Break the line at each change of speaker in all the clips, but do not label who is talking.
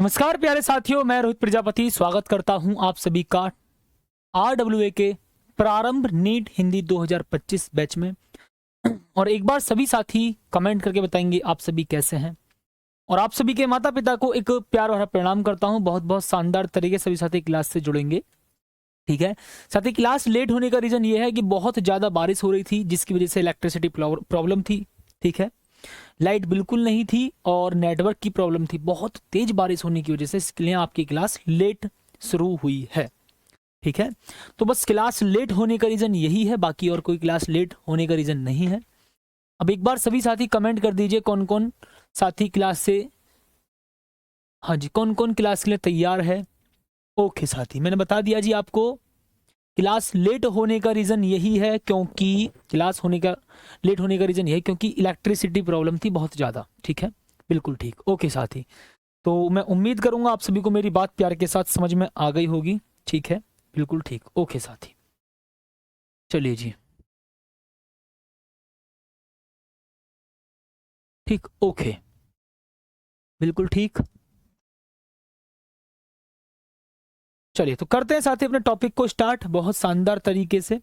नमस्कार प्यारे साथियों, मैं रोहित प्रजापति स्वागत करता हूं आप सभी का RWA के प्रारंभ नीट हिंदी 2025 बैच में। और एक बार सभी साथी कमेंट करके बताएंगे आप सभी कैसे हैं। और आप सभी के माता पिता को एक प्यार भरा प्रणाम करता हूं। बहुत बहुत शानदार तरीके से सभी साथी क्लास से जुड़ेंगे, ठीक है। साथी क्लास लेट होने का रीजन ये है कि बहुत ज़्यादा बारिश हो रही थी, जिसकी वजह से इलेक्ट्रिसिटी प्रॉब्लम थी, ठीक है। लाइट बिल्कुल नहीं थी और नेटवर्क की प्रॉब्लम थी। बहुत तेज बारिश होने की वजह से इसके लिए आपकी क्लास लेट शुरू हुई है, ठीक है। तो बस क्लास लेट होने का रीज़न यही है, बाकी और कोई क्लास लेट होने का रीज़न नहीं है। अब एक बार सभी साथी कमेंट कर दीजिए कौन कौन साथी क्लास से, हाँ जी, कौन कौन क्लास के लिए तैयार है। ओके साथी, मैंने बता दिया जी आपको, क्लास लेट होने का रीज़न यही है क्योंकि लेट होने का रीज़न यही क्योंकि इलेक्ट्रिसिटी प्रॉब्लम थी बहुत ज़्यादा, ठीक है। बिल्कुल ठीक, ओके साथी। तो मैं उम्मीद करूंगा आप सभी को मेरी बात प्यार के साथ समझ में आ गई होगी, ठीक है। बिल्कुल ठीक, ओके साथी, चलिए जी, ठीक, ओके, बिल्कुल ठीक। चलिए तो करते हैं साथी अपने टॉपिक को स्टार्ट बहुत शानदार तरीके से।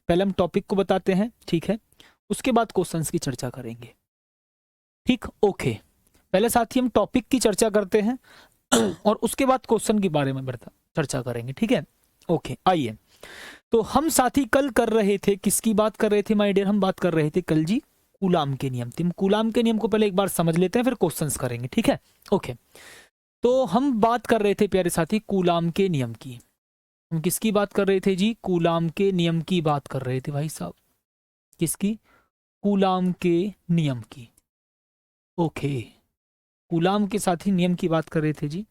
पहले हम टॉपिक को बताते हैं, ठीक है, उसके बाद क्वेश्चंस की चर्चा करेंगे, ठीक, ओके। पहले साथी हम टॉपिक की चर्चा करते हैं और उसके बाद क्वेश्चन के बारे में चर्चा करेंगे, ठीक है, ओके। आइए, तो हम साथी कल कर रहे थे, किसकी बात कर रहे थे माय डियर? हम बात कर रहे थे कल जी कूलाम के नियम। तो हम कूलाम के नियम को पहले एक बार समझ लेते हैं, फिर क्वेश्चंस करेंगे, ठीक है, ओके। तो हम बात कर रहे थे प्यारे साथी कूलाम के नियम की। हम किसकी बात कर रहे थे जी? कूलाम के नियम की बात कर रहे थे भाई साहब। किसकी? कूलाम के नियम की, ओके। कूलाम के साथी नियम की बात कर रहे थे जी,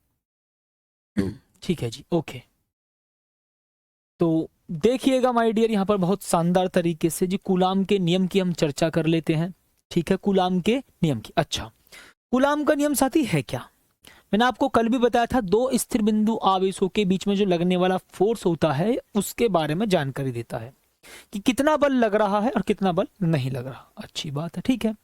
ठीक है जी, ओके। तो देखिएगा माय डियर, यहाँ पर बहुत शानदार तरीके से जी कूलाम के नियम की हम चर्चा कर लेते हैं, ठीक है। कूलाम के नियम की, अच्छा, कूलाम का नियम साथी है क्या? मैंने आपको कल भी बताया था, दो स्थिर बिंदु आवेशों के बीच में जो लगने वाला फोर्स होता है उसके बारे में जानकारी देता है कि कितना बल लग रहा है और कितना बल नहीं लग रहा। अच्छी बात है, ठीक है।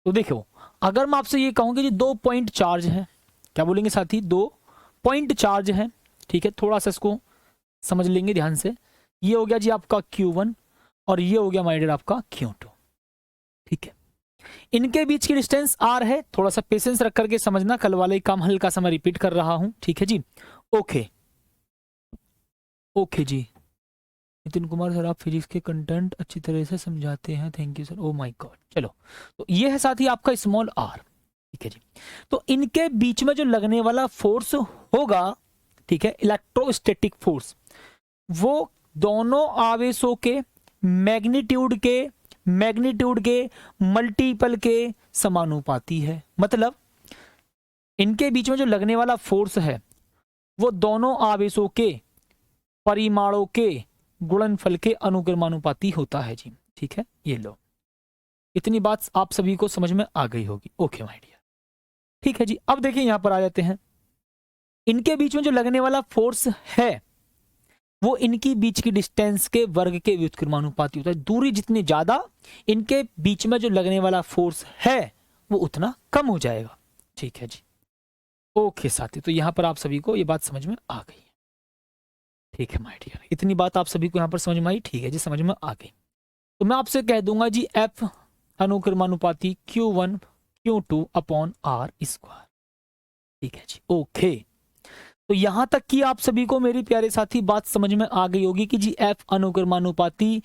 तो देखो, अगर मैं आपसे ये कहूँ कि जी 2 पॉइंट चार्ज है, क्या बोलेंगे साथी? 2 पॉइंट चार्ज है, ठीक है। थोड़ा सा इसको समझ लेंगे ध्यान से। ये हो गया जी आपका Q1 और ये हो गया माय डियर आपका Q2, ठीक है। इनके बीच की डिस्टेंस R है। थोड़ा सा पेशेंस रख करके समझना, कल वाले ही काम हल्का सा मैं रिपीट कर रहा हूं, ठीक है जी, ओके। ओके जी, नितिन कुमार सर, आप फिजिक्स के कंटेंट अच्छी तरह से समझाते हैं, thank you sir. Oh my God, चलो। तो ये है साथी आपका स्मॉल r, ठीक है जी। तो इनके बीच में जो लगने वाला फोर्स होगा, ठीक है, इलेक्ट्रोस्टैटिक फोर्स, वो दोनों आवेशों के मैग्नीट्यूड के मल्टीपल के समानुपाती है। मतलब इनके बीच में जो लगने वाला फोर्स है वो दोनों आवेशों के परिमाणों के गुणनफल के अनुक्रमानुपाती होता है जी, ठीक है। ये लो, इतनी बात आप सभी को समझ में आ गई होगी, ओके माय डियर, ठीक है जी। अब देखिए यहां पर आ जाते हैं, इनके बीच में जो लगने वाला फोर्स है वो इनकी बीच की डिस्टेंस के वर्ग के व्युत्क्रमानुपाती होता है। दूरी जितनी ज्यादा, इनके बीच में जो लगने वाला फोर्स है वो उतना कम हो जाएगा, ठीक है जी, ओके साथी। तो यहां पर आप सभी को ये बात समझ में आ गई, ठीक है माय डियर, इतनी बात आप सभी को यहां पर समझ में आई, ठीक है जी, समझ में आ गई। तो मैं आपसे कह दूंगा जी F अनुक्रमानुपाती Q1 Q2 upon R square, ठीक है जी, ओके। तो यहां तक कि आप सभी को मेरी प्यारे साथी बात समझ में आ गई होगी कि जी F अनुक्रमानुपाती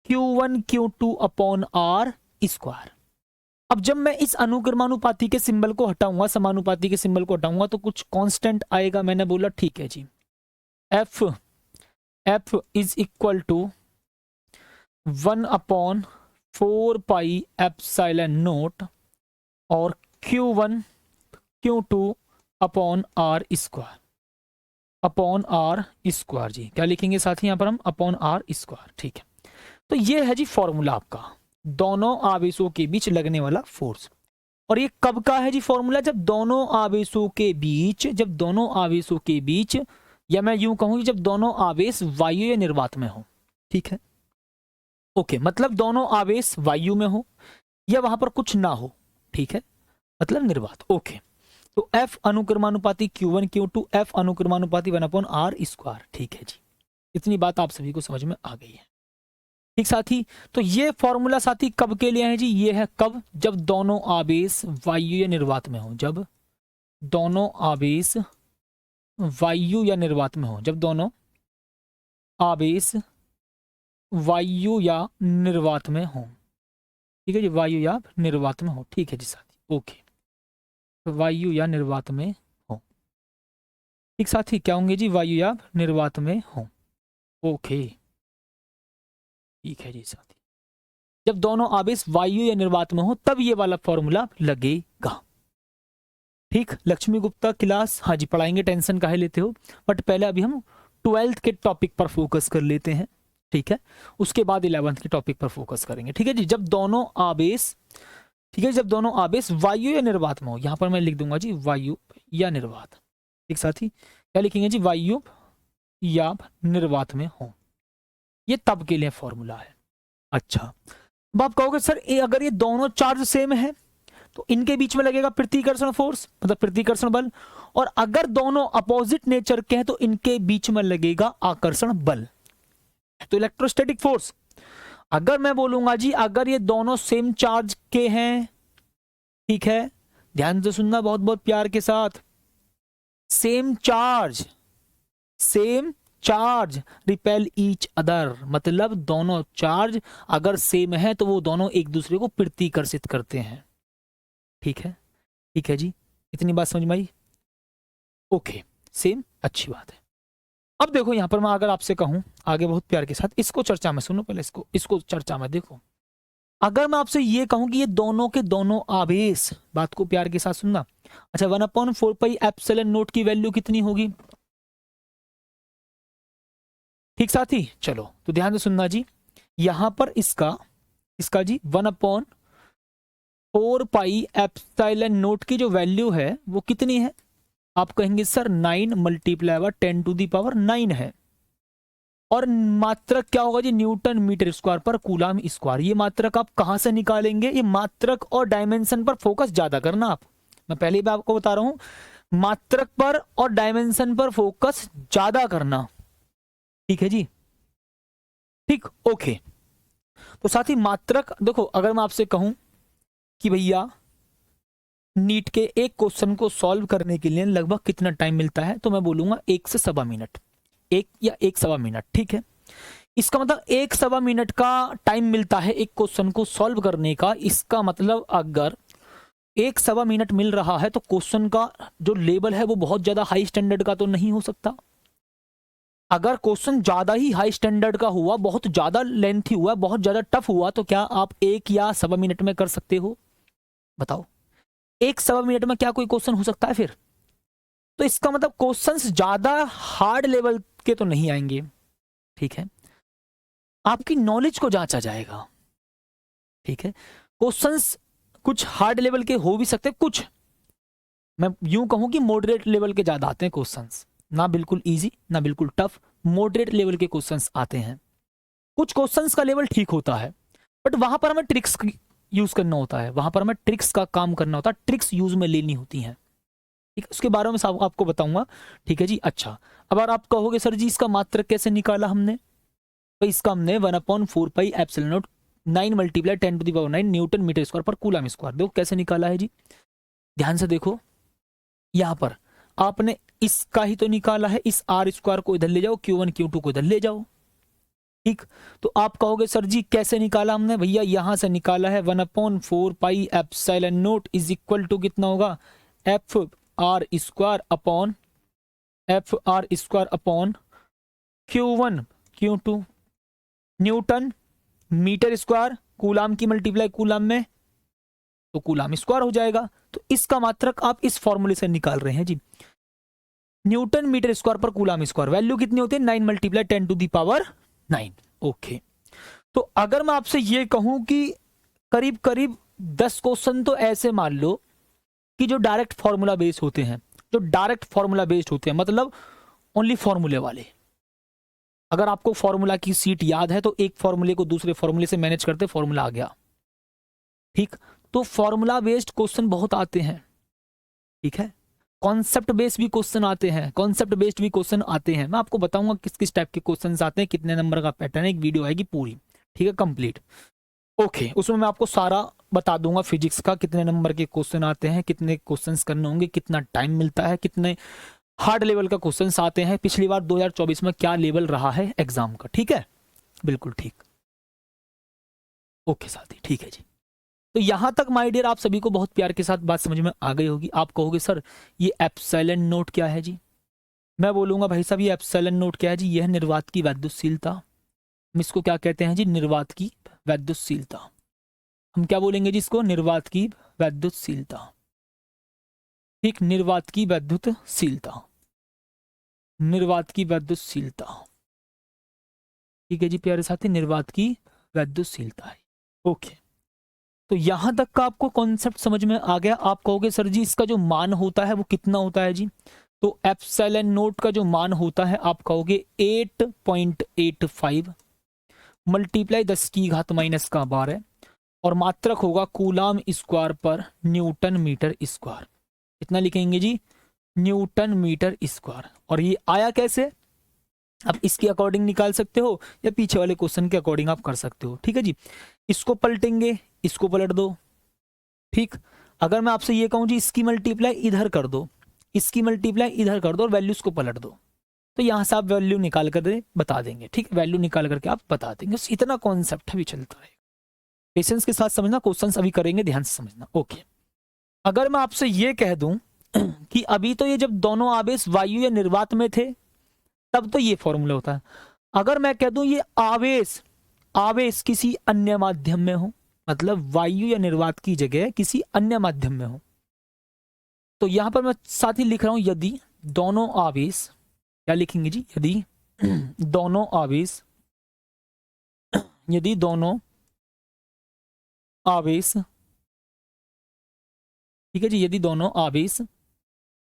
Q1 Q2 upon R square. अब जब मैं इस अनुक्रमानुपाती के सिंबल को हटाऊंगा, समानुपाती के सिंबल को हटाऊंगा, तो कुछ कांस्टेंट आएगा। मैंने बोला ठीक है जी, F is equal to 1 upon 4 pi epsilon naught और Q1 Q2 upon R square, upon R square जी। क्या लिखेंगे साथी यहाँ पर हम? अपॉन आर स्क्वायर, ठीक है। तो ये है जी फॉर्मूला आपका दोनों आवेशों के बीच लगने वाला फोर्स। और ये कब का है जी फॉर्मूला? जब दोनों आवेशों के बीच, या मैं यूं कहूं कि जब दोनों आवेश वायु या निर्वात में हो, ठीक है, ओके। मतलब दोनों आवेश वायु में हो या वहां पर कुछ ना हो, ठीक है, मतलब निर्वात, ओके। तो F अनुक्रमानुपाती Q1 Q2 F अनुक्रमानुपाती 1/r²। ठीक है जी, इतनी बात आप सभी को समझ में आ गई है। ठीक साथी, तो ये फॉर्मूला साथी कब के लिए है जी? ये है कब? जब दोनों आवेश वायु या निर्वात में हो। जब दोनों आवेश वायु या निर्वात में हो। जब दोनों आवेश वायु या निर्वात में हो। ठीक है जी, वायु या निर्वात में हो। ठीक है जी साथी, ओके, वायु या निर्वात में हो। ठीक साथी, क्या होंगे जी? वायु या निर्वात में हो। ओके, ठीक है जी साथी, जब दोनों आवेश वायु या निर्वात में हो तब ये वाला फॉर्मूला लगेगा। ठीक, लक्ष्मी गुप्ता क्लास, हाँ जी पढ़ाएंगे, टेंशन काहे लेते हो। बट पहले अभी हम 12th के टॉपिक पर फोकस कर लेते हैं। ठीक है, उसके बाद 11th के टॉपिक पर फोकस करेंगे। ठीक है जी, जब दोनों आवेश, ठीक है, जब दोनों आवेश वायु या निर्वात में हो, यहां पर मैं लिख दूंगा जी वायु या निर्वात। ठीक साथी, क्या लिखेंगे जी? वायु या निर्वात में हो। ये तब के लिए फॉर्मूला है। अच्छा, अब आप कहोगे सर अगर ये दोनों चार्ज सेम है तो इनके बीच में लगेगा प्रतिकर्षण फोर्स, मतलब प्रतिकर्षण बल, और अगर दोनों अपोजिट नेचर के हैं तो इनके बीच में लगेगा आकर्षण बल, तो इलेक्ट्रोस्टैटिक फोर्स। अगर मैं बोलूंगा जी अगर ये दोनों सेम चार्ज के हैं, ठीक है, ध्यान से सुनना बहुत बहुत प्यार के साथ, same charge repel each other, मतलब दोनों चार्ज अगर सेम है तो वो दोनों एक दूसरे को प्रतिकर्षित करते हैं। ठीक है, ठीक है जी, इतनी बात समझ में आई? ओके, सेम, अच्छी बात है। अब देखो यहां पर मैं अगर आपसे कहूं आगे बहुत प्यार के साथ, इसको चर्चा में सुनो पहले, इसको चर्चा में देखो। अगर मैं आपसे ये कहूं कि ये दोनों के दोनों आवेश, बात को प्यार के साथ सुनना। अच्छा, 1/4πε0 की वैल्यू कितनी होगी? ठीक साथी, चलो तो ध्यान से सुनना जी, यहां पर इसका जी 1/4πε0 की जो वैल्यू है वो कितनी है? आप कहेंगे सर 9 × 10⁹ है। और मात्रक क्या होगा जी? न्यूटन मीटर स्क्वायर पर कूलाम स्क्वायर। ये मात्रक आप कहां से निकालेंगे? ये मात्रक और डायमेंशन पर फोकस ज्यादा करना आप, मैं पहले भी आपको बता रहा हूं, मात्रक पर और डायमेंशन पर फोकस ज्यादा करना। ठीक है जी, ठीक, ओके। तो साथ ही मात्रक देखो, अगर मैं आपसे कहूं कि भैया नीट के एक क्वेश्चन को सॉल्व करने के लिए लगभग कितना टाइम मिलता है, तो मैं बोलूंगा 1 से सवा मिनट, 1 या 1 सवा मिनट। ठीक है, इसका मतलब 1 सवा मिनट का टाइम मिलता है एक क्वेश्चन को सॉल्व करने का। इसका मतलब अगर 1 सवा मिनट मिल रहा है तो क्वेश्चन का जो लेवल है वो बहुत ज्यादा हाई स्टैंडर्ड का तो नहीं हो सकता। अगर क्वेश्चन ज्यादा ही हाई स्टैंडर्ड का हुआ, बहुत ज्यादा लेंथी हुआ, बहुत ज्यादा टफ हुआ, तो क्या आप 1 या सवा मिनट में कर सकते हो? बताओ, 1 सवा मिनट में क्या कोई क्वेश्चन हो सकता है फिर? तो इसका मतलब क्वेश्चंस ज्यादा हार्ड लेवल के तो नहीं आएंगे। ठीक है, आपकी नॉलेज को जांचा जाएगा। ठीक है, क्वेश्चंस कुछ हार्ड लेवल के हो भी सकते, कुछ मैं यूं कहूं कि मॉडरेट लेवल के ज्यादा आते हैं क्वेश्चंस, ना बिल्कुल इजी ना बिल्कुल टफ, मॉडरेट लेवल के क्वेश्चंस आते हैं। कुछ क्वेश्चंस का लेवल ठीक होता है, बट वहां पर हमें ट्रिक्स यूज करना होता है, वहां पर हमें ट्रिक्स का काम करना होता है, ट्रिक्स यूज में लेनी होती हैं। ठीक है, उसके बारे में आपको बताऊंगा। ठीक है जी, अच्छा, अब आप कहोगे सर जी इसका मात्रक कैसे निकाला हमने? तो इसका हमने 1/4πε0 9 × 10⁹ न्यूटन मीटर स्क्वायर पर कूलम स्क्वायर, देखो कैसे निकाला है जी। ध्यान से देखो, यहां पर आपने इसका ही तो निकाला है, इस r² को इधर ले जाओ, Q1 Q2 को इधर ले जाओ। ठीक, तो आप कहोगे सर जी कैसे निकाला हमने? भैया यहां से निकाला है 1/4πε0 इज इक्वल टू कितना होगा? FR² upon Q1 Q2 newton metre square, coulomb की मल्टीप्लाई कूलाम में, तो कूलाम स्क्वायर हो जाएगा। तो इसका मात्रक आप इस फॉर्मूले से निकाल रहे हैं जी, न्यूटन मीटर स्क्वायर पर कूलाम स्क्वायर, वैल्यू कितनी होती है? 9 × 10⁹ ओके। तो अगर मैं आपसे ये कहूं कि करीब करीब 10 क्वेश्चन तो ऐसे मान लो कि जो डायरेक्ट फॉर्मूला बेस्ड होते हैं, जो डायरेक्ट फॉर्मूला बेस्ड होते हैं, मतलब ओनली फॉर्मूले वाले। अगर आपको फॉर्मूला की सीट याद है तो एक फॉर्मूले को दूसरे फॉर्मूले से मैनेज करते फॉर्मूला आ गया। ठीक, तो फॉर्मूला बेस्ड क्वेश्चन बहुत आते हैं। ठीक है, कॉन्सेप्ट बेस्ड भी क्वेश्चन आते हैं, कॉन्सेप्ट बेस्ड भी क्वेश्चन आते हैं। मैं आपको बताऊंगा किस किस टाइप के क्वेश्चन आते हैं, कितने नंबर का पैटर्न है, एक वीडियो आएगी पूरी, ठीक है, कंप्लीट। ओके, उसमें मैं आपको सारा बता दूंगा, फिजिक्स का कितने नंबर के क्वेश्चन आते हैं, कितने क्वेश्चंस करने होंगे, कितना टाइम मिलता है, कितने हार्ड लेवल का क्वेश्चंस आते हैं, पिछली बार 2024 में क्या लेवल रहा है एग्जाम का, ठीक है, बिल्कुल ठीक। ओके साथी, ठीक है जी। तो यहां तक माय डियर आप सभी को बहुत प्यार के साथ बात समझ में आ गई होगी। आप कहोगे सर ये एप्सिलॉन नोट क्या है जी? मैं बोलूंगा भाई साहब ये एप्सिलॉन नोट क्या है जी? यह निर्वात की वैद्युतशीलता, हम इसको क्या कहते हैं जी? निर्वात की वैद्युतशीलता। हम क्या बोलेंगे जी इसको? निर्वात की वैद्युतशीलता, ठीक, निर्वात की वैद्युतशीलता, निर्वात की वैद्युतशीलता, ठीक है जी प्यारे साथी, निर्वात की वैद्युतशीलता है। ओके, तो यहां तक का आपको कॉन्सेप्ट समझ में आ गया। आप कहोगे सर जी इसका जो मान होता है वो कितना होता है जी? तो एप्सिलॉन नोट का जो मान होता है आप कहोगे 8.85 मल्टीप्लाई 10⁻⁻12 और मात्रक होगा कूलाम स्क्वायर पर न्यूटन मीटर स्क्वायर। कितना लिखेंगे जी? Newton metre square. और ये आया कैसे? आप इसके अकॉर्डिंग निकाल सकते हो या पीछे वाले क्वेश्चन के अकॉर्डिंग आप कर सकते हो, ठीक है जी। इसको पलटेंगे, इसको पलट दो, ठीक। अगर मैं आपसे ये कहूं जी इसकी मल्टीप्लाई इधर कर दो, इसकी मल्टीप्लाई इधर कर दो और वैल्यूज को पलट दो, तो यहां से आप वैल्यू निकाल कर बता देंगे, ठीक, वैल्यू निकाल करके आप बता देंगे। इतना कॉन्सेप्ट भी चलता रहेगा, पेशेंस के साथ समझना, क्वेश्चन अभी करेंगे, ध्यान से समझना। ओके, अगर मैं आपसे ये कह दूं कि अभी तो ये जब दोनों आवेश वायु या निर्वात में थे तब तो ये फॉर्मूला होता है। अगर मैं कह दूं ये आवेश, आवेश किसी अन्य माध्यम में हो, मतलब वायु या निर्वात की जगह किसी अन्य माध्यम में हो, तो यहां पर मैं साथ ही लिख रहा हूं यदि दोनों आवेश, क्या लिखेंगे जी? यदि दोनों आवेश, यदि दोनों आवेश, ठीक है जी, यदि दोनों आवेश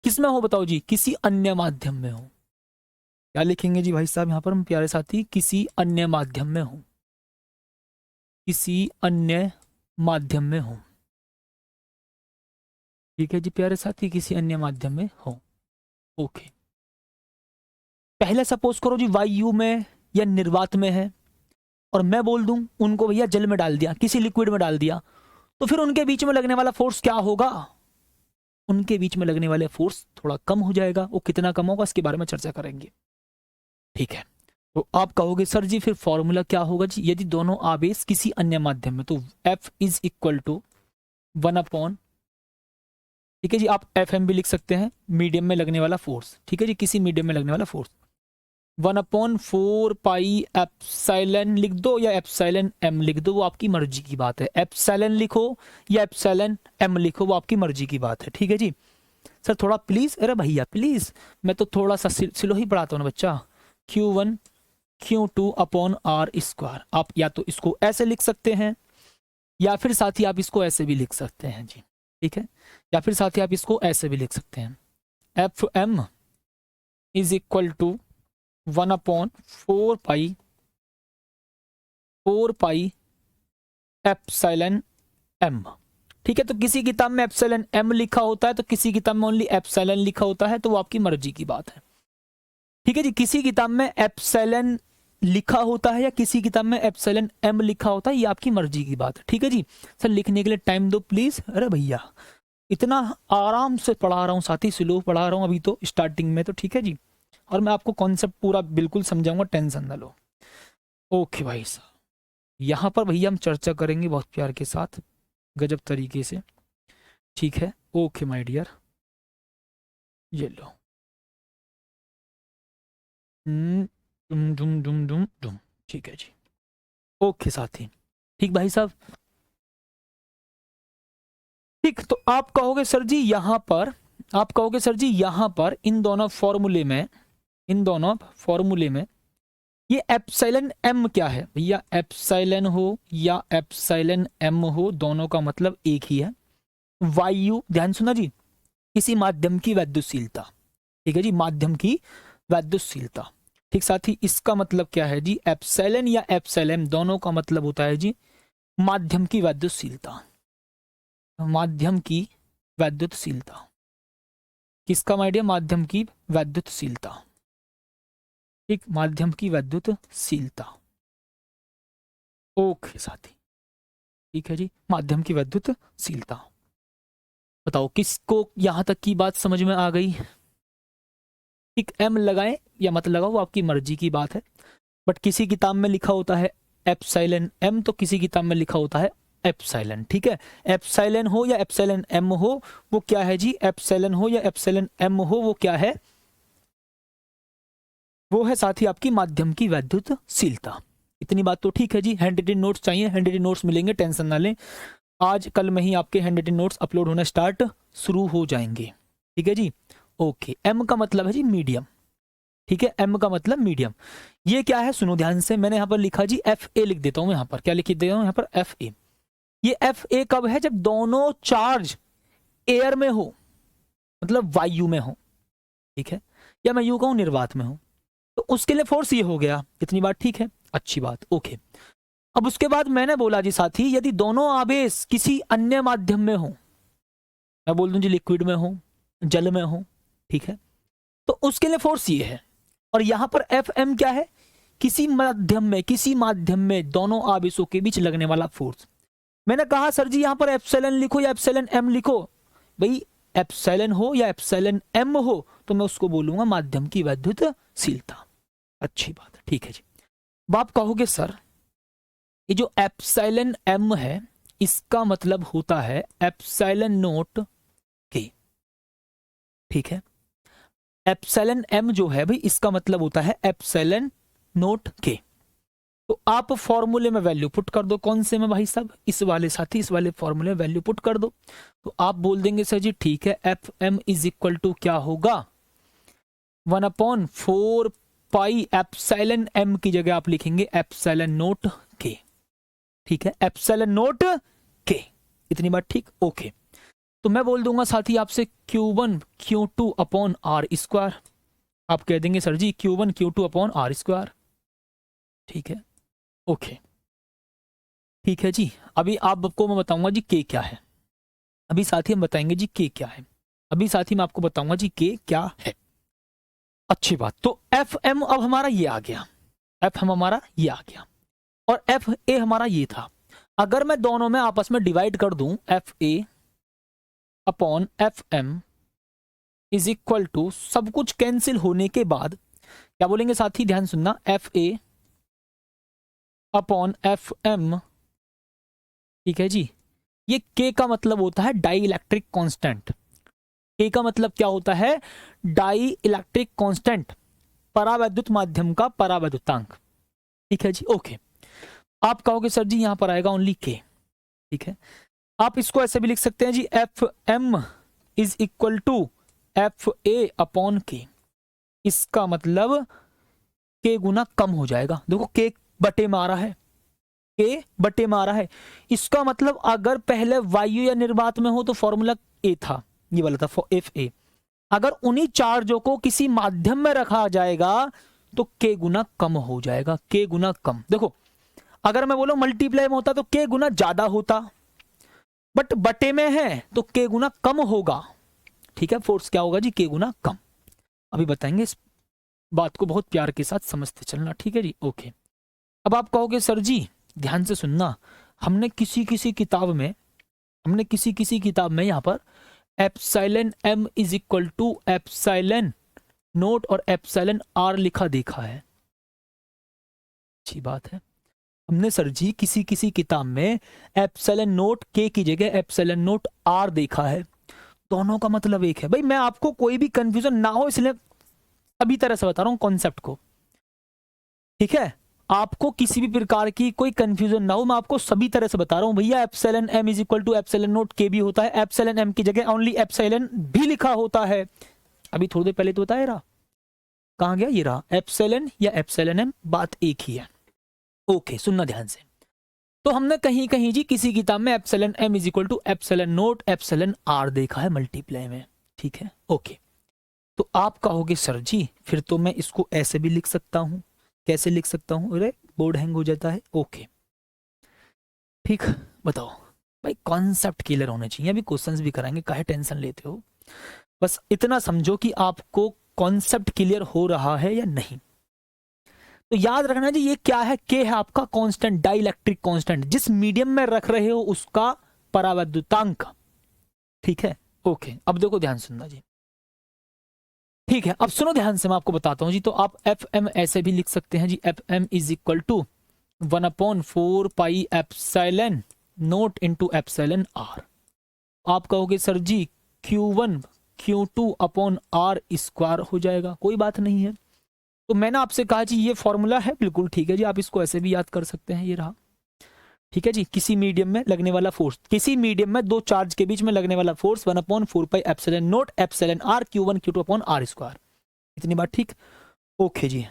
किस में हो बताओ जी? किसी अन्य माध्यम में हो। क्या लिखेंगे जी भाई साहब यहां पर हम प्यारे साथी? किसी अन्य माध्यम में हो, किसी अन्य माध्यम में हो, ठीक है जी प्यारे साथी, किसी अन्य माध्यम में हो। ओके, पहले सपोज करो जी वायु में या निर्वात में है और मैं बोल दूं उनको भैया जल में डाल दिया, किसी लिक्विड में डाल दिया, तो फिर उनके बीच में लगने वाला फोर्स क्या होगा? उनके बीच में लगने वाले फोर्स थोड़ा कम हो जाएगा। वो कितना कम होगा इसके बारे में चर्चा करेंगे, ठीक है। तो आप कहोगे सर जी फिर फॉर्मूला क्या होगा जी? यदि दोनों आवेश किसी अन्य माध्यम में, तो F इज इक्वल टू 1/, ठीक है जी, आप FM भी लिख सकते हैं, मीडियम में लगने वाला फोर्स, ठीक है जी, किसी मीडियम में लगने वाला फोर्स, 1/4 पाई एप्सिलॉन लिख दो या एप्सिलॉन M लिख दो, वो आपकी मर्जी की बात है। एप्सिलॉन लिखो या एप्सिलॉन M लिखो, वो आपकी मर्जी की बात है, ठीक है जी। सर थोड़ा प्लीज, अरे भैया प्लीज, मैं तो थोड़ा सा स्लो ही पढ़ाता हूँ ना बच्चा। Q1 Q2/R², आप या तो इसको ऐसे लिख सकते हैं या फिर साथ ही आप इसको ऐसे भी लिख सकते हैं जी, ठीक है, या फिर साथ ही आप इसको ऐसे भी लिख सकते हैं। FM is equal to 1/4 pi epsilon M, ठीक है। तो किसी किताब में एप्सिलॉन M लिखा होता है, तो किसी किताब में ओनली एप्सिलॉन लिखा होता है, तो वो आपकी मर्जी की बात है, ठीक है जी। किसी किताब में एप्सिलॉन लिखा होता है या किसी किताब में एप्सिलॉन M लिखा होता है, ये आपकी मर्जी की बात है, ठीक है जी। सर लिखने के लिए टाइम दो प्लीज। अरे भैया इतना आराम से पढ़ा रहा हूँ साथी, स्लो पढ़ा रहा हूँ अभी तो स्टार्टिंग में, तो ठीक है जी, और मैं आपको कॉन्सेप्ट पूरा बिल्कुल समझाऊंगा, टेंशन ना लो। ओके भाई साहब, यहाँ पर भैया हम चर्चा करेंगे बहुत प्यार के साथ, गजब तरीके से, ठीक है। ओके माय डियर, ये लो, डुम डुम डुम डुम डुम, ठीक है जी। ओके साथी, ठीक भाई साहब, ठीक। तो आप कहोगे सर जी यहाँ पर, आप कहोगे सर जी यहाँ पर इन दोनों फॉर्मूले में, इन दोनों फॉर्मूले में ये एप्सिलॉन M क्या है भैया? एप्सिलॉन हो या एप्सिलॉन M हो, दोनों का मतलब एक ही है, वायु, ध्यान सुना जी, किसी माध्यम की वैद्युतशीलता, ठीक है जी, माध्यम की वैद्युतशीलता, ठीक। साथ ही इसका मतलब क्या है जी? एप्सिलॉन या एप्सिलॉन दोनों का मतलब होता है जी माध्यम की वैद्युतशीलता, माध्यम की वैद्युतशीलता, किसका माय डियर? माध्यम की वैद्युतशीलता। ठीक, माध्यम की वैद्युतशीलता। ओके साथी, ठीक है जी, माध्यम की वैद्युतशीलता। बताओ किसको यहां तक की बात समझ में आ गई? ठीक, एम लगाएं या मत लगाओ वो आपकी मर्जी की बात है, बट किसी किताब में लिखा होता है एप्सिलॉन एम, तो किसी किताब में लिखा होता है एप्सिलॉन। ठीक है, एप्सिलॉन हो या एप्सिलॉन एम हो, वो क्या है जी? एप्सिलॉन हो या एप्सिलॉन एम हो, वो क्या है? वो है साथी आपकी माध्यम की वैद्युतशीलता। इतनी बात तो ठीक है जी। हैंड रिटन नोट्स चाहिए? हैंड रिटन नोट्स मिलेंगे, टेंशन ना लें। आज कल में ही आपके हैंड रिटन नोट्स अपलोड होना स्टार्ट शुरू हो जाएंगे। ठीक है जी, ओके। एम का मतलब है जी मीडियम। ठीक है, एम का मतलब मीडियम। ये क्या है सुनो ध्यान से, मैंने यहाँ पर लिखा जी एफ ए, लिख देता हूँ यहाँ पर। क्या लिख देता हूँ यहाँ पर? F A. ये एफ ए कब है? जब दोनों चार्ज एयर में हो, मतलब वायु में हो। ठीक है, या मैं यूं कहूं निर्वात में हो, तो उसके लिए फोर्स ये हो गया। इतनी बात ठीक है, अच्छी बात, ओके। अब उसके बाद मैंने बोला जी साथी, यदि दोनों आवेश किसी अन्य माध्यम में हो, मैं बोल दूं जी लिक्विड में हो, जल में हो, ठीक है, तो उसके लिए फोर्स ये है। और यहां पर एफ एम क्या है? किसी माध्यम में दोनों आवेशों के बीच लगने वाला फोर्स। मैंने कहा सर जी यहां पर एप्सिलॉन लिखो या एप्सिलॉन एम लिखो। भाई एप्सिलॉन हो या एप्सिलॉन एम हो, तो मैं उसको बोलूंगा माध्यम की वैद्युतशीलता। अच्छी बात है, ठीक है जी। अब आप कहोगे सर ये जो एप्सिलॉन एम है, इसका मतलब होता है एप्सिलॉन नोट के। ठीक है, एप्सिलॉन एम जो है भाई, इसका मतलब होता है एप्सिलॉन नोट के। तो आप फॉर्मूले में वैल्यू पुट कर दो। कौन से में भाई साहब? इस वाले साथी, इस वाले फॉर्मूले में वैल्यू पुट कर दो। तो आप बोल देंगे सर जी ठीक है, F M is equal to क्या होगा? 1/4 पाई एप्सिलॉन एम की जगह आप लिखेंगे एप्सिलॉन नोट के। ठीक है, एप्सिलॉन नोट के। इतनी बात ठीक, ओके। तो मैं बोल दूंगा साथी आपसे Q1 Q2 upon R square. आप कह देंगे सर जी Q1 Q2 upon R square. ठीक है, ओके, ठीक है जी। अभी आपको मैं बताऊंगा जी के क्या है। अभी साथी हम बताएंगे जी के क्या है। अभी साथी मैं आपको बताऊंगा जी के क्या है। अच्छी बात। तो एफ एम अब हमारा ये आ गया, एफ एम हमारा ये आ गया, और एफ ए हमारा ये था। अगर मैं दोनों में आपस में डिवाइड कर दूं, F A upon F M is equal to, सब कुछ कैंसिल होने के बाद क्या बोलेंगे साथी? ध्यान सुनना, F A upon F M. ठीक है जी, ये के का मतलब होता है डाई इलेक्ट्रिक कॉन्स्टेंट। के का मतलब क्या होता है? डाई इलेक्ट्रिक कॉन्स्टेंट, परावैद्युत माध्यम का परावैद्युतांक। ठीक है जी, ओके। आप कहोगे सर जी यहां पर आएगा ओनली के। ठीक है, आप इसको ऐसे भी लिख सकते हैं जी, F M is equal to F A upon K. इसका मतलब के गुना कम हो जाएगा। देखो के बटे में आ रहा है, के बटे में आ रहा है। इसका मतलब अगर पहले वायु या निर्वात में हो तो फॉर्मूला ए था, ये वाला था एफ ए। अगर उन्हीं चार्जों को किसी माध्यम में रखा जाएगा तो के गुना कम हो जाएगा, के गुना कम। देखो अगर मैं बोलूं मल्टीप्लाई में होता तो के गुना ज्यादा होता, बट बटे में है तो के गुना कम होगा। ठीक है, फोर्स क्या होगा जी? के गुना कम। अभी बताएंगे, इस बात को बहुत प्यार के साथ समझते चलना। ठीक है जी, ओके। अब आप कहोगे सर जी ध्यान से सुनना, हमने किसी किसी किताब में यहाँ पर epsilon M is equal to epsilon naught और एप्सिलॉन आर लिखा देखा है। अच्छी बात है, हमने सर जी किसी किसी किताब में एप्सिलॉन नोट के की जगह एप्सिलॉन नोट आर देखा है। दोनों का मतलब एक है। भाई मैं आपको कोई भी कंफ्यूजन ना हो इसलिए अभी तरह से बता रहा हूं कॉन्सेप्ट को। ठीक है, आपको किसी भी प्रकार की कोई कंफ्यूजन ना हो, मैं आपको सभी तरह से बता रहा हूं। भैया epsilon M is equal to epsilon naught K भी होता है, एप्सिलॉन एम की जगह ओनली एप्सिलॉन भी लिखा होता है। अभी थोड़ी देर पहले तो बताया रहा, कहां गया? ये रहा एप्सिलॉन या एप्सिलॉन एम, बात एक ही है। ओके, सुनना ध्यान से। तो हमने कहीं कहीं जी किसी किताब में epsilon M is equal to epsilon naught epsilon R देखा है मल्टीप्लाई में। ठीक है, ओके। तो आप कहोगे सर जी फिर तो मैं इसको ऐसे भी लिख सकता हूं। कैसे लिख सकता हूं? अरे बोर्ड हैंग हो जाता है। ओके, ठीक, बताओ भाई, कॉन्सेप्ट क्लियर होने चाहिए। अभी क्वेश्चंस भी कराएंगे, काहे टेंशन लेते हो? बस इतना समझो कि आपको कॉन्सेप्ट क्लियर हो रहा है या नहीं। तो याद रखना जी, ये क्या है, के है आपका कांस्टेंट, डाइलेक्ट्रिक कांस्टेंट, जिस मीडियम में रख रहे हो उसका परावैद्युतांक। ठीक है, ओके। अब देखो ध्यान सुनना जी, ठीक है। अब सुनो ध्यान से, मैं आपको बताता हूं जी। तो आप एफ एम ऐसे भी लिख सकते हैं जी, F M is equal to 1/4 pi naught into epsilon R. आप कहोगे सर जी Q1 Q2 upon R square हो जाएगा, कोई बात नहीं है। तो मैंने आपसे कहा जी ये फॉर्मूला है, बिल्कुल ठीक है जी, आप इसको ऐसे भी याद कर सकते हैं, ये रहा। ठीक है जी, किसी मीडियम में लगने वाला फोर्स, किसी मीडियम में दो चार्ज के बीच में लगने वाला force 1/4 pi epsilon R Q1 Q2 upon R square. इतनी बात ठीक, ओके जी,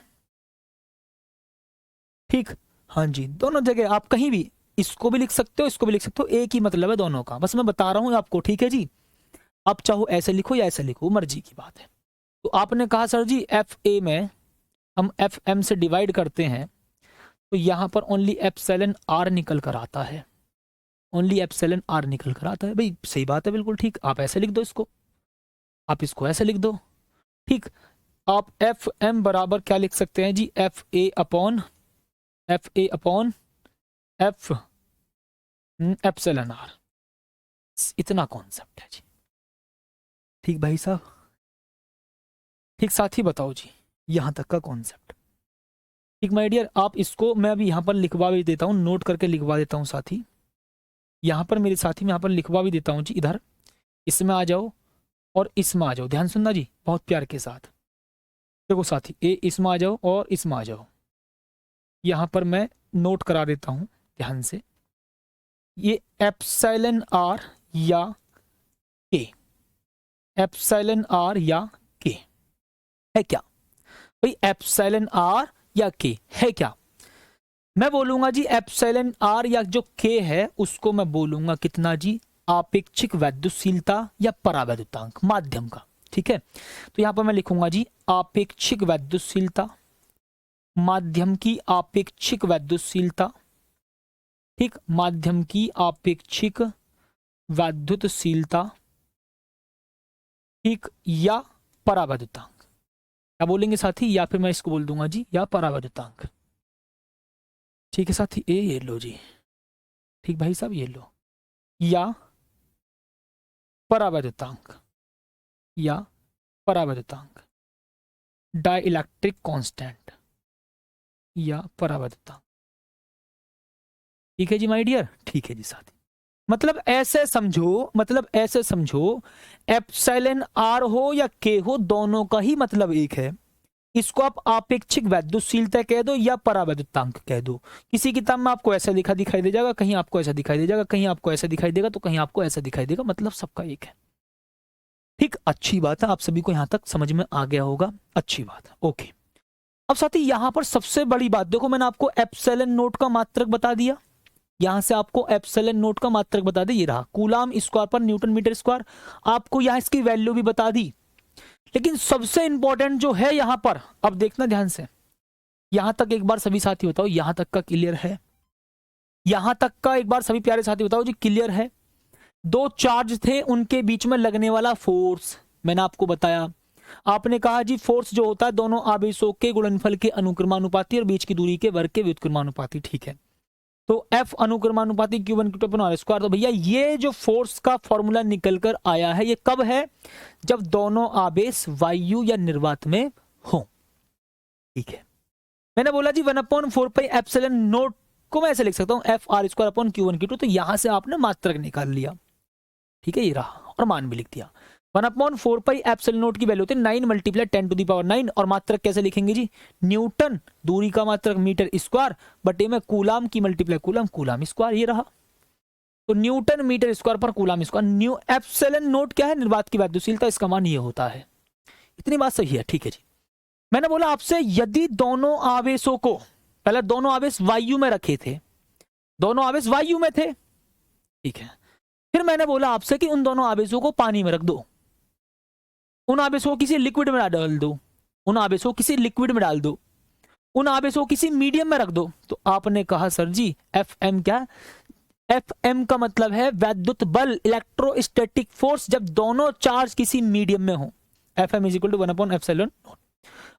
ठीक। हाँ जी, दोनों जगह आप कहीं भी इसको भी लिख सकते हो, इसको भी लिख सकते हो, एक ही मतलब है दोनों का, बस मैं बता रहा हूं आपको। ठीक है जी, आप चाहो ऐसे लिखो या ऐसे लिखो, मर्जी की बात है। तो आपने कहा सर जी एफ ए में हम एफ एम से डिवाइड करते हैं, तो यहां पर ओनली एप्सिलॉन आर निकल कर आता है, ओनली एप्सिलॉन आर निकल कर आता है। भाई सही बात है, बिल्कुल ठीक। आप ऐसे लिख दो इसको, आप इसको ऐसे लिख दो, ठीक। आप एफ एम बराबर क्या लिख सकते हैं जी, F A upon F epsilon R. इतना कॉन्सेप्ट है जी, ठीक भाई साहब, ठीक। साथ ही बताओ जी, यहां तक का कॉन्सेप्ट, ठीक माय डियर। आप इसको मैं अभी यहां पर लिखवा भी देता हूं, नोट करके लिखवा देता हूं साथी, यहां पर मेरे साथी में यहां पर लिखवा भी देता हूं जी। इधर इसमें आ जाओ और इसमें आ जाओ, ध्यान सुनना जी बहुत प्यार के साथ। देखो साथी, ए इसमें आ जाओ और इसमें आ जाओ, यहां पर मैं नोट करा देता हूं ध्यान से। ये एप्सिलॉन आर या के, एप्सिलॉन आर या के है क्या भाई, एप्सिलॉन आर या के है क्या। मैं बोलूंगा जी एप्सिलॉन आर या जो के है उसको मैं बोलूंगा कितना जी, आपेक्षिक वैद्युतशीलता या परावैद्युतांक माध्यम का। ठीक है, तो यहां पर मैं लिखूंगा जी आपेक्षिक वैद्युतशीलता, माध्यम की आपेक्षिक वैद्युतशीलता, ठीक, माध्यम की आपेक्षिक वैद्युतशीलता, ठीक, या परावैद्युतांक। क्या बोलेंगे साथी, या फिर मैं इसको बोल दूंगा जी या परावैद्युतांक। ठीक है साथी, ये लो जी, ठीक भाई साहब, ये लो, या परावैद्युतांक, या परावैद्युतांक, डाइलेक्ट्रिक कांस्टेंट या परावैद्युतांक। ठीक है जी माय डियर, ठीक है जी साथी। मतलब ऐसे समझो, मतलब ऐसे समझो, एप्सिलॉन आर हो या के हो, दोनों का ही मतलब एक है। इसको आप आपेक्षिक वैद्युतशीलता कह दो या परावैद्युतांक कह दो। किसी किताब में आपको ऐसा लिखा दिखाई दे जाएगा, कहीं आपको ऐसा दिखाई दे जाएगा, कहीं आपको ऐसा दिखाई देगा, तो कहीं आपको ऐसा दिखाई देगा, मतलब सबका एक है। ठीक, अच्छी बात है, आप सभी को यहां तक समझ में आ गया होगा, अच्छी बात है, ओके। अब साथी यहां पर सबसे बड़ी बात देखो, मैंने आपको एप्सिलॉन नोट का मात्रक बता दिया, यहां से आपको एप्सिलॉन नोट का मात्रक बता दे, ये रहा कूलाम स्क्वायर पर न्यूटन मीटर स्क्वायर। आपको यहां इसकी वैल्यू भी बता दी, लेकिन सबसे इंपॉर्टेंट जो है यहां पर, अब देखना ध्यान से, यहां तक एक बार सभी साथी बताओ, यहां तक का क्लियर है, यहां तक का एक बार सभी प्यारे साथी बताओ जी क्लियर है। दो चार्ज थे, उनके बीच में लगने वाला फोर्स मैंने आपको बताया। आपने कहा जी फोर्स जो होता है दोनों आवेशों के गुणनफल के अनुक्रमानुपाती और बीच की दूरी के वर्ग के व्युत्क्रमानुपाती। ठीक है, तो F अनुक्रमानुपाती Q1 Q2 upon R square. तो भैया ये जो फोर्स का फॉर्मूला निकल कर आया है, ये कब है, जब दोनों आवेश वायु या निर्वात में हो। ठीक है, मैंने बोला जी 1/4 पाई एप्सिलॉन नोट को मैं ऐसे लिख सकता हूं F R square upon Q1 Q2, तो यहां से आपने मात्रक निकाल लिया। ठीक है, ये रहा और मान भी लिख दिया। 1/4 पाई एप्सिलॉन नोट की वैल्यू होती है 9 × 10⁹, और मात्रक कैसे लिखेंगे जी, न्यूटन, दूरी का मात्रक मीटर स्क्वायर, बटे में कूलाम की मल्टीप्लाई कूलाम, कूलाम स्क्वायर, ये रहा। तो न्यूटन मीटर स्क्वायर पर coulomb square. New epsilon note क्या है, निर्वात की वैद्युतशीलता, इसका मान ये होता है। इतनी बात सही है, ठीक है जी। मैंने बोला आपसे यदि दोनों आवेशों को, पहले दोनों आवेश वायु में रखे थे, दोनों आवेश वायु में थे, ठीक है, फिर मैंने बोला आपसे कि उन दोनों आवेशों को पानी में रख दो, उन आवेशों को किसी लिक्विड में डाल दो, उन आवेशों को किसी लिक्विड में डाल दो, उन आवेशों को किसी मीडियम में रख दो। तो आपने कहा सर जी एफ एम क्या, एफ एम का मतलब है वैद्युत बल, इलेक्ट्रोस्टैटिक फोर्स, जब दोनों चार्ज किसी मीडियम में हो। F M is equal to 1/एप्सिलॉन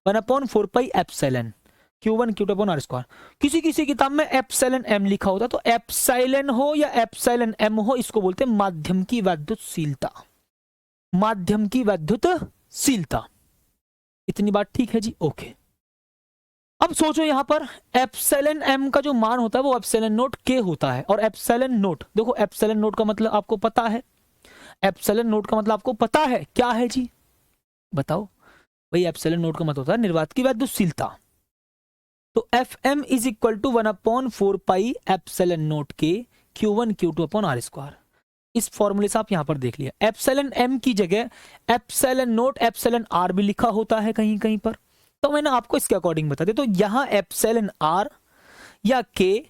1/4 epsilon Q1 Q2 upon R square. किसी किसी किताब में एप्सिलॉन एम लिखा होता है, तो एप्सिलॉन हो या एप्सिलॉन एम हो, इसको बोलते हैं माध्यम की वैद्युतशीलता। माध्यम की वैद्युतशीलता। इतनी बात ठीक है जी, ओके। अब सोचो यहां पर एप्सिलॉन एम का जो मान होता है वो एप्सिलॉन नोट के होता है, और एप्सिलॉन नोट, देखो एप्सिलॉन नोट का मतलब आपको पता है, एप्सिलॉन नोट का मतलब आपको पता है क्या है जी, बताओ भाई। एप्सिलॉन नोट का मतलब होता है निर्वात की वैद्युतशीलता। तो F M is equal to 1/4 pi epsilon naught K Q1 Q2 upon R square. इस फॉर्मूले से आप यहां पर देख लिया, एप्सिलॉन एम की जगह एप्सिलॉन नोट एप्सिलॉन आर भी लिखा होता है कहीं कहीं पर, तो मैंने आपको इसके अकॉर्डिंग बता दिया। तो यहां एप्सिलॉन आर या के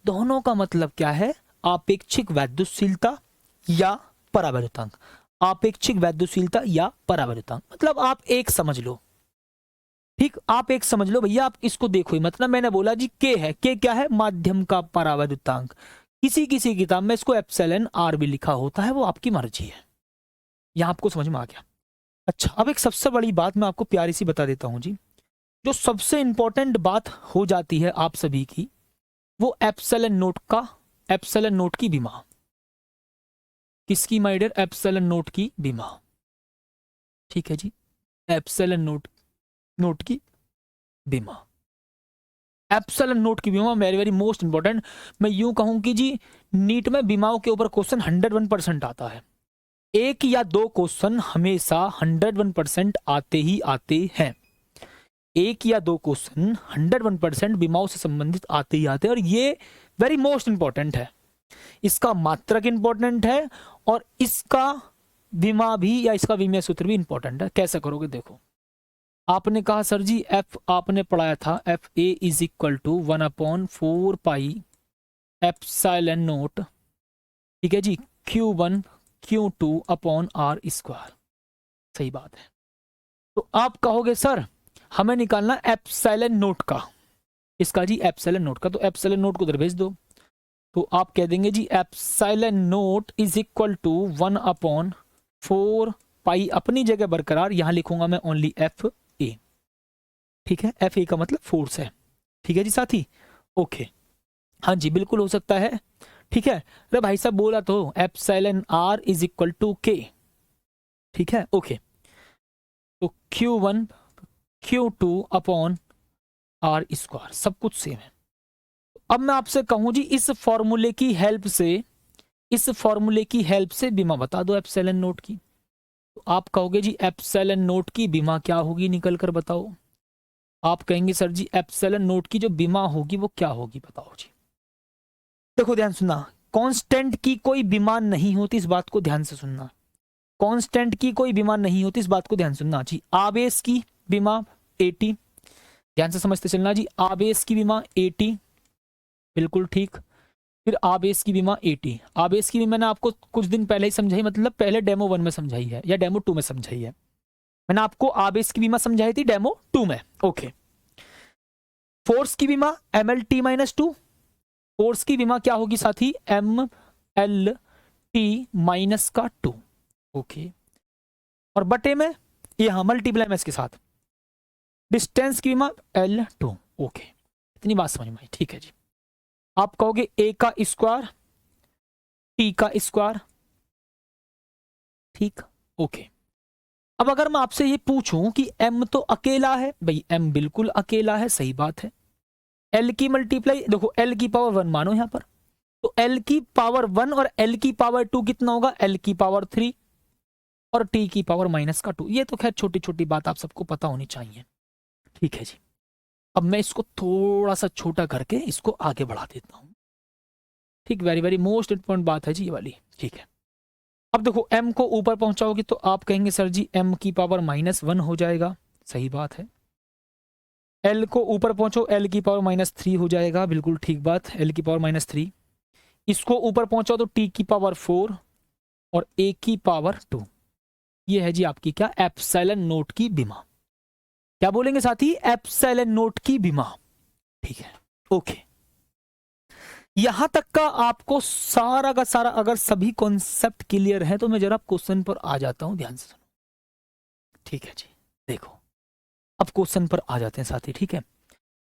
दोनों का मतलब क्या है, आपेक्षिक वैद्युतशीलता या परावैद्युतांक। आपेक्षिक वैद्युतशीलता या परावैद्युतांक, मतलब आप एक समझ लो, ठीक, आप एक समझ लो भैया, आप इसको देखो ही, मतलब मैंने बोला जी के है, के क्या है, माध्यम का परावैद्युतांक। किसी किसी किताब में इसको एप्सिलॉन आर भी लिखा होता है, वो आपकी मर्जी है। यहां आपको समझ में आ गया। अच्छा, अब एक सबसे बड़ी बात मैं आपको प्यारी सी बता देता हूं जी, जो सबसे इंपॉर्टेंट बात हो जाती है आप सभी की, वो एप्सिलॉन नोट का, एप्सिलॉन नोट की विमा। किसकी माय डियर, एप्सिलॉन नोट की विमा, ठीक है जी, एप्सिलॉन नोट की विमा। एप्सिलॉन नोट की विमा वेरी वेरी मोस्ट इंपॉर्टेंट। मैं यूं कहूं कि जी नीट में विमाओं के ऊपर क्वेश्चन 101% आता है, एक या दो क्वेश्चन हमेशा 101% आते ही आते हैं। एक या दो क्वेश्चन 101% विमाओं से संबंधित आते ही आते हैं, और ये वेरी मोस्ट इंपॉर्टेंट है। इसका मात्रक इंपॉर्टेंट है, और इसका विमा भी या इसका विमेय सूत्र भी इंपॉर्टेंट है। कैसे करोगे देखो, आपने कहा सर जी एफ आपने पढ़ाया था, F A is equal to 1/4 pi epsilon naught, ठीक है जी, Q1 Q2 upon R square. सही बात है। तो आप कहोगे सर हमें निकालना एप्सिलॉन नोट का, इसका जी एप्सिलॉन नोट का, तो एप्सिलॉन नोट को उधर भेज दो। तो आप कह देंगे जी epsilon naught is equal to 1/4 pi, अपनी जगह बरकरार, यहां लिखूंगा मैं ओनली एफ ए, ठीक है, एफ ए का मतलब फोर्स है, ठीक है जी साथी, ओके। हाँ जी बिल्कुल हो सकता है, ठीक है। अरे भाई साहब बोला तो epsilon R is equal to K, ठीक है, ओके। तो Q1 Q2 upon R square, सब कुछ सेम है। अब मैं आपसे कहूं जी इस फॉर्मूले की हेल्प से, इस फॉर्मूले की हेल्प से बीमा बता दो एप्सिलॉन नोट की। तो आप कहोगे जी एप्सिलॉन नोट की बीमा क्या होगी, निकल कर बताओ। आप कहेंगे सर जी एप्सिलॉन नोट की जो बीमा होगी वो क्या होगी, बताओ जी। देखो ध्यान सुनना, कांस्टेंट की कोई बीमा नहीं होती, इस बात को ध्यान से सुनना। कांस्टेंट की कोई बीमा नहीं होती, इस बात को ध्यान सुनना जी। आवेश की बीमा 80, ध्यान से समझते चलना जी। आवेश की बीमा 80, बिल्कुल ठीक। फिर आवेश की बीमा 80, आवेश की बीमा मैंने आपको कुछ दिन पहले ही समझाई, मतलब पहले डेमो 1 में समझाई है या डेमो 2 में समझाई है। मैंने आपको आवेश की बीमा समझाई थी डेमो 2 में, ओके। फोर्स की बीमा MLT-2, फोर्स की बीमा क्या होगी साथी, MLT-2, ओके। और बटे में यहां मल्टीप्लाई में इसके साथ डिस्टेंस की बीमा L2, ओके। इतनी बात समझ में आई, ठीक है जी। आप कहोगे A का स्क्वायर T का स्क्वायर, ठीक, ओके। अब अगर मैं आपसे ये पूछूं कि M तो अकेला है, भाई M बिल्कुल अकेला है, सही बात है। L की मल्टीप्लाई, देखो L की पावर 1 मानो यहां पर, तो L की पावर 1 और L की पावर 2 कितना होगा, L की पावर 3 और T की पावर -2। ये तो खैर छोटी छोटी बात आप सबको पता होनी चाहिए, ठीक है जी। अब मैं इसको थोड़ा सा छोटा करके इसको आगे बढ़ा देता हूं, ठीक, वेरी वेरी मोस्ट इंपॉर्टेंट बात है जी ये वाली, ठीक है। अब देखो M को ऊपर पहुंचाओगे तो आप कहेंगे सर जी M की पावर -1 हो जाएगा, सही बात है। L को ऊपर पहुंचो, L की पावर -3 हो जाएगा, बिल्कुल ठीक बात, L की पावर -3। इसको ऊपर पहुंचाओ तो T की पावर 4 और A की पावर 2। ये है जी आपकी क्या, एप्सिलॉन नोट की बीमा। क्या बोलेंगे साथी, एप्सिलॉन नोट की बीमा, ठीक है, ओके। यहां तक का आपको सारा का सारा अगर सभी कॉन्सेप्ट क्लियर है तो मैं जरा क्वेश्चन पर आ जाता हूं, ध्यान से सुनो। ठीक है जी, देखो अब क्वेश्चन पर आ जाते हैं साथी, ठीक है।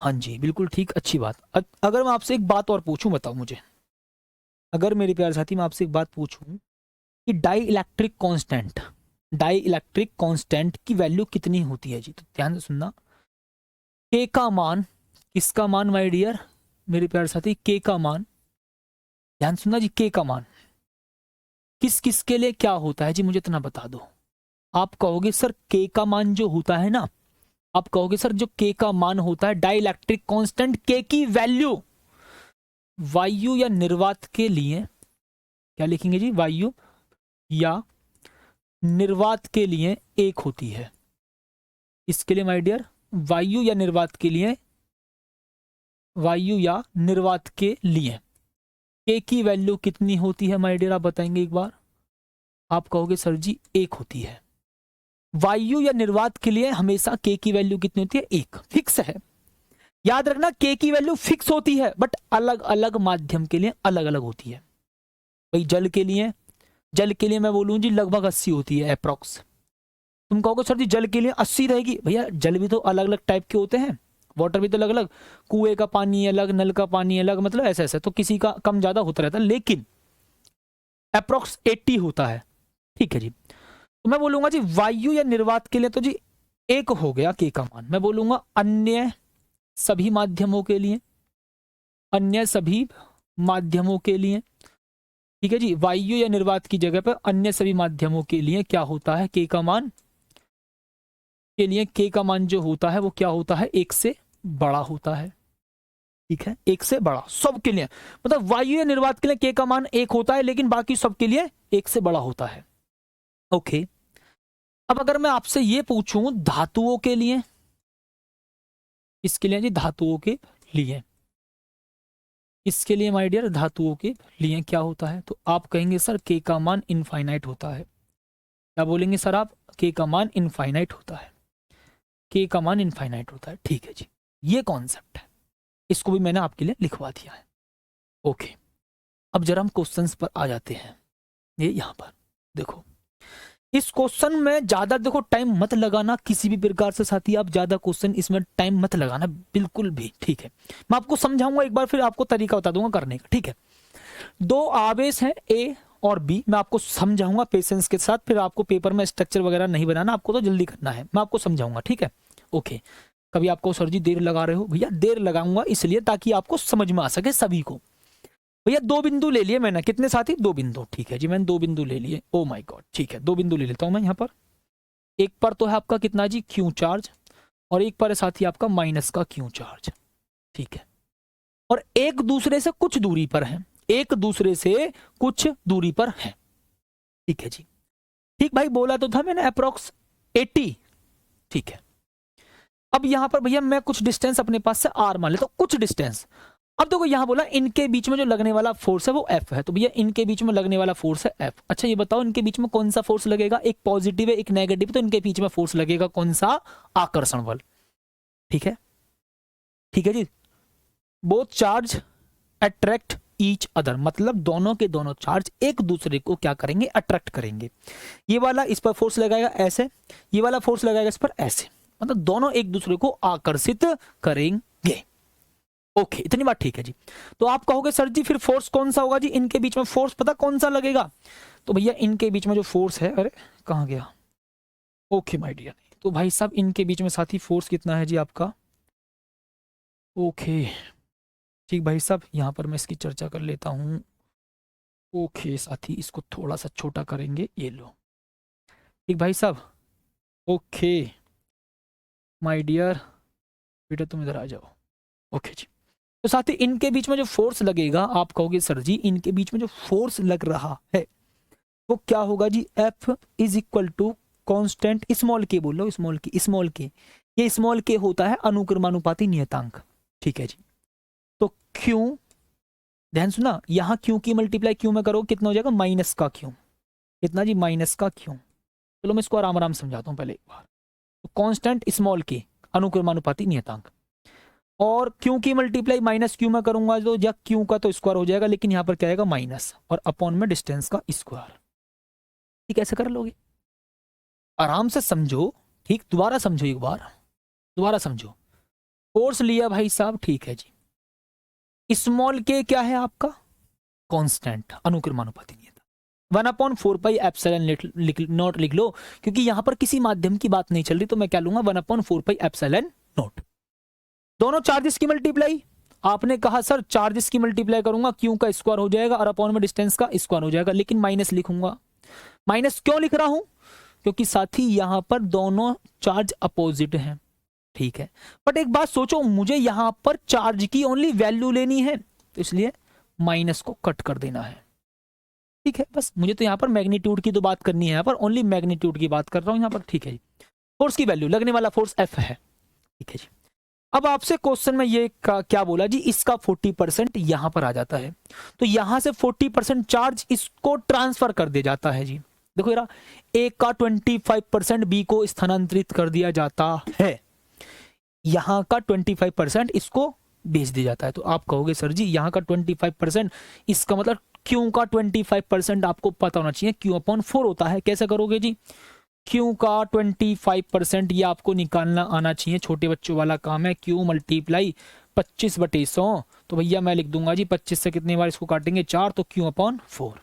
हाँ जी बिल्कुल ठीक, अच्छी बात। अगर मैं आपसे एक बात और पूछूं, बताओ मुझे, अगर मेरे प्यारे साथी मैं आपसे एक बात पूछूं कि डाई इलेक्ट्रिक कांस्टेंट की वैल्यू कितनी होती है जी, तो ध्यान से सुनना। के का मान, किसका मान माय डियर, मेरे प्यारे साथी, के का मान, ध्यान सुनना जी, के का मान किस किस के लिए क्या होता है जी, मुझे इतना बता दो। आप कहोगे सर के का मान जो होता है ना, आप कहोगे सर जो के का मान होता है डाई इलेक्ट्रिक कांस्टेंट के की वैल्यू वायु या निर्वात के लिए, क्या लिखेंगे जी, वायु या निर्वात के लिए एक होती है। इसके लिए माय डियर, वायु या निर्वात के लिए, वायु या निर्वात के लिए के की वैल्यू कितनी होती है माय डियर, आप बताएंगे एक बार। आप कहोगे सर जी एक होती है। वायु या निर्वात के लिए हमेशा के की वैल्यू कितनी होती है, एक, फिक्स है। याद रखना के की वैल्यू फिक्स होती है बट अलग अलग माध्यम के लिए अलग अलग होती है। भाई जल के लिए मैं बोलूं जी लगभग 80 होती है अप्रोक्स। तुम कहोगे सर जी जल के लिए 80 रहेगी, भैया जल भी तो अलग अलग टाइप के होते हैं, वाटर भी तो अलग अलग, कुएं का पानी अलग, नल का पानी अलग, मतलब ऐसे ऐसे तो किसी का कम ज्यादा होता रहता है, लेकिन अप्रोक्स 80 होता है। ठीक है जी, तो मैं बोलूंगा जी वायु या निर्वात के लिए तो जी एक हो गया के का मान। मैं बोलूंगा अन्य सभी माध्यमों के लिए, अन्य सभी माध्यमों के लिए, ठीक है जी, वायु या निर्वात की जगह पर अन्य सभी माध्यमों के लिए क्या होता है, के का मान के लिए के का मान जो होता है वो क्या होता है, एक से बड़ा होता है। ठीक है, एक से बड़ा सबके लिए, मतलब वायु या निर्वात के लिए के का मान एक होता है लेकिन बाकी सबके लिए एक से बड़ा होता है। ओके, अब अगर मैं आपसे ये पूछूं धातुओं के लिए, इसके लिए जी धातुओं के लिए, इसके लिए माय डियर धातुओं के लिए क्या होता है, तो आप कहेंगे सर के का मान इनफाइनाइट होता है। क्या बोलेंगे सर आप, के का मान इनफाइनाइट होता है, के का मान इनफाइनाइट होता है। ठीक है जी, ये कॉन्सेप्ट है, इसको भी मैंने आपके लिए लिखवा दिया है। ओके, अब जरा हम क्वेश्चंस पर आ जाते हैं। ये यहां पर देखो, इस क्वेश्चन में ज्यादा देखो टाइम मत लगाना किसी भी प्रकार से साथी, आप ज्यादा क्वेश्चन इसमें टाइम मत लगाना बिल्कुल भी। ठीक है, मैं आपको समझाऊंगा एक बार, फिर आपको तरीका बता दूंगा करने का। ठीक है, दो आवेश हैं ए और बी, मैं आपको समझाऊंगा पेशेंस के साथ, फिर आपको पेपर में स्ट्रक्चर वगैरह नहीं बनाना, आपको तो जल्दी करना है, मैं आपको समझाऊंगा। ठीक है, ओके। कभी आपको सर जी देर लगा रहे हो, भैया देर लगाऊंगा इसलिए ताकि आपको समझ में आ सके सभी को। भैया दो बिंदु ले लिए मैंने, कितने साथी, दो बिंदु। ठीक है जी, मैंने दो बिंदु ले लिए, ओ माय गॉड। ठीक है, दो बिंदु ले लेता हूं मैं यहाँ पर। एक पर तो है आपका कितना जी, क्यू चार्ज, और एक पर है साथी आपका माइनस का क्यू चार्ज। ठीक है, और एक दूसरे से कुछ दूरी पर है, एक दूसरे से कुछ दूरी पर है। ठीक है जी, ठीक भाई बोला तो था मैंने अप्रोक्स 80। ठीक है, अब यहां पर भैया मैं कुछ डिस्टेंस अपने पास से आर मान लेता हूं, कुछ डिस्टेंस। अब देखो यहां बोला इनके बीच में जो लगने वाला फोर्स है वो एफ है, तो भैया इनके बीच में लगने वाला फोर्स है एफ। अच्छा ये बताओ इनके बीच में कौन सा फोर्स लगेगा, एक पॉजिटिव है एक नेगेटिव, तो इनके बीच में फोर्स लगेगा कौन सा, आकर्षण बल। ठीक है, ठीक है जी, both charge attract each other, मतलब दोनों के दोनों चार्ज एक दूसरे को क्या करेंगे, अट्रैक्ट करेंगे। ये वाला इस पर फोर्स लगाएगा ऐसे, ये वाला फोर्स लगाएगा इस पर ऐसे, मतलब दोनों एक दूसरे को आकर्षित करेंगे। ओके, इतनी बात ठीक है जी। तो आप कहोगे सर जी फिर फोर्स कौन सा होगा जी, इनके बीच में फोर्स पता कौन सा लगेगा, तो भैया इनके बीच में जो फोर्स है, अरे कहां गया, ओके माय डियर, तो भाई साहब इनके बीच में साथी फोर्स कितना है जी आपका, ओके ठीक भाई साहब, यहां पर मैं इसकी चर्चा कर लेता हूं। ओके साथी, इसको थोड़ा सा छोटा करेंगे, ये लो, ठीक भाई साहब, ओके माय डियर बेटा तुम इधर आ जाओ। ओके जी, तो साथी इनके बीच में जो फोर्स लगेगा, आप कहोगे सर जी इनके बीच में जो फोर्स लग रहा है वो क्या होगा जी, F is equal to constant small K, बोलो स्मॉल के, स्मॉल के, ये स्मॉल के होता है अनुक्रमानुपाती नियतांक। ठीक है जी, तो क्यों, ध्यान सुना, यहां क्यों की मल्टीप्लाई क्यों में करो कितना हो जाएगा, माइनस का क्यों, कितना जी, माइनस का क्यों। चलो मैं इसको आराम आराम समझाता हूं पहले एक बार। तो कांस्टेंट स्मॉल के अनुक्रमानुपाती नियतांक, और क्यू की मल्टीप्लाई माइनस क्यू में करूंगा तो या क्यू का तो स्क्वायर हो जाएगा, लेकिन यहाँ पर क्या आएगा माइनस और अपॉन में डिस्टेंस का स्क्वायर। ठीक, ऐसे कर लोगे, आराम से समझो। ठीक, दोबारा समझो, एक बार दोबारा समझो। फोर्स लिया भाई साहब, ठीक है जी। स्मॉल के क्या है आपका कांस्टेंट, अनुक्रमानुपाती नियत। 1/4πε नॉट लिख लो, क्योंकि यहां पर किसी माध्यम की बात नहीं चल रही, तो मैं क्या लूंगा 1/4πε नॉट। दोनों चार्जेस की मल्टीप्लाई, आपने कहा सर चार्जेस की मल्टीप्लाई करूंगा क्यू का स्क्वायर हो जाएगा और अपॉन में डिस्टेंस का स्क्वायर हो जाएगा, लेकिन माइनस लिखूंगा। माइनस क्यों लिख रहा हूं, क्योंकि साथी यहां पर दोनों चार्ज अपोजिट हैं। ठीक है, बट एक बात सोचो, मुझे यहां पर चार्ज की ओनली वैल्यू लेनी है, तो इसलिए माइनस को कट कर देना है। ठीक है, बस मुझे तो यहां पर मैग्नीट्यूड की तो बात करनी है, यहां पर ओनली मैग्नीट्यूड की बात कर रहा हूं यहां पर। ठीक है जी, फोर्स की वैल्यू, लगने वाला फोर्स एफ है। ठीक है जी, अब आपसे क्वेश्चन में ये क्या बोला जी, इसका 40% यहां पर आ जाता है, तो यहां से 40% चार्ज इसको ट्रांसफर कर दिया जाता है जी। देखो यार, ए का 25% बी को स्थानांतरित कर दिया जाता है, यहां का 25% इसको भेज दिया जाता है। तो आप कहोगे सर जी यहाँ का 25%, इसका मतलब क्यू का 25% आपको पता होना चाहिए, क्यू अपॉन 4 होता है। कैसे करोगे जी, क्यू का 25% ये आपको निकालना आना चाहिए, छोटे बच्चों वाला काम है। क्यू मल्टीप्लाई 25/100, तो भैया मैं लिख दूंगा जी 25 से कितनी बार इसको काटेंगे 4, तो क्यू अपॉन 4।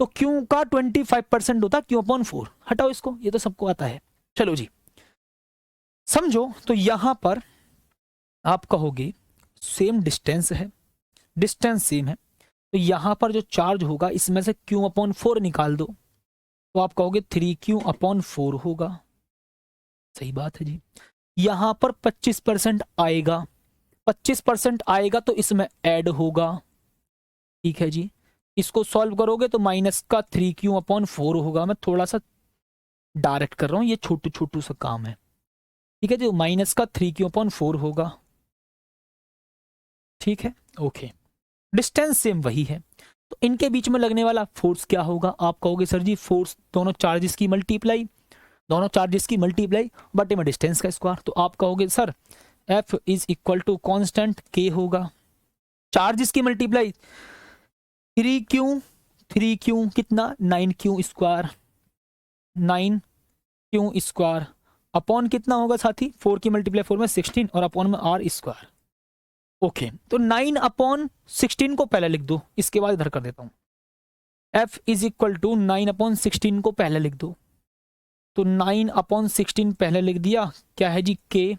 तो क्यू का 25% होता है क्यू अपॉन 4। हटाओ इसको, ये तो सबको आता है। चलो जी समझो, तो यहां पर आप कहोगे सेम डिस्टेंस है, डिस्टेंस सेम है, तो यहां पर जो चार्ज होगा इसमें से क्यू अपॉन 4 निकाल दो, तो आप कहोगे 3q अपॉन 4 होगा। सही बात है जी। यहां पर 25% आएगा, 25% आएगा तो इसमें ऐड होगा। ठीक है जी, इसको सॉल्व करोगे तो माइनस का 3q अपॉन 4 होगा। मैं थोड़ा सा डायरेक्ट कर रहा हूं, ये छोटू छोटू सा काम है। ठीक है जी, माइनस का 3q अपॉन 4 होगा। ठीक है, ओके, डिस्टेंस सेम वही है, तो इनके बीच में लगने वाला फोर्स क्या होगा। आप कहोगे सर जी फोर्स दोनों चार्जेस की मल्टीप्लाई, दोनों चार्जेस की मल्टीप्लाई बटे में डिस्टेंस का स्क्वायर। तो आप कहोगे sir F is equal to constant K होगा, चार्जेस की मल्टीप्लाई 3Q कितना 9Q square, 9Q square upon कितना होगा साथी 4 की मल्टीप्लाई 4 में 16 और अपॉन में R स्क्वायर। ओके, तो 9/16 को पहले लिख दो, इसके बाद इधर कर देता हूं। F इज इक्वल टू 9/16 को पहले लिख दो, तो 9/16 पहले लिख दिया। क्या है जी K,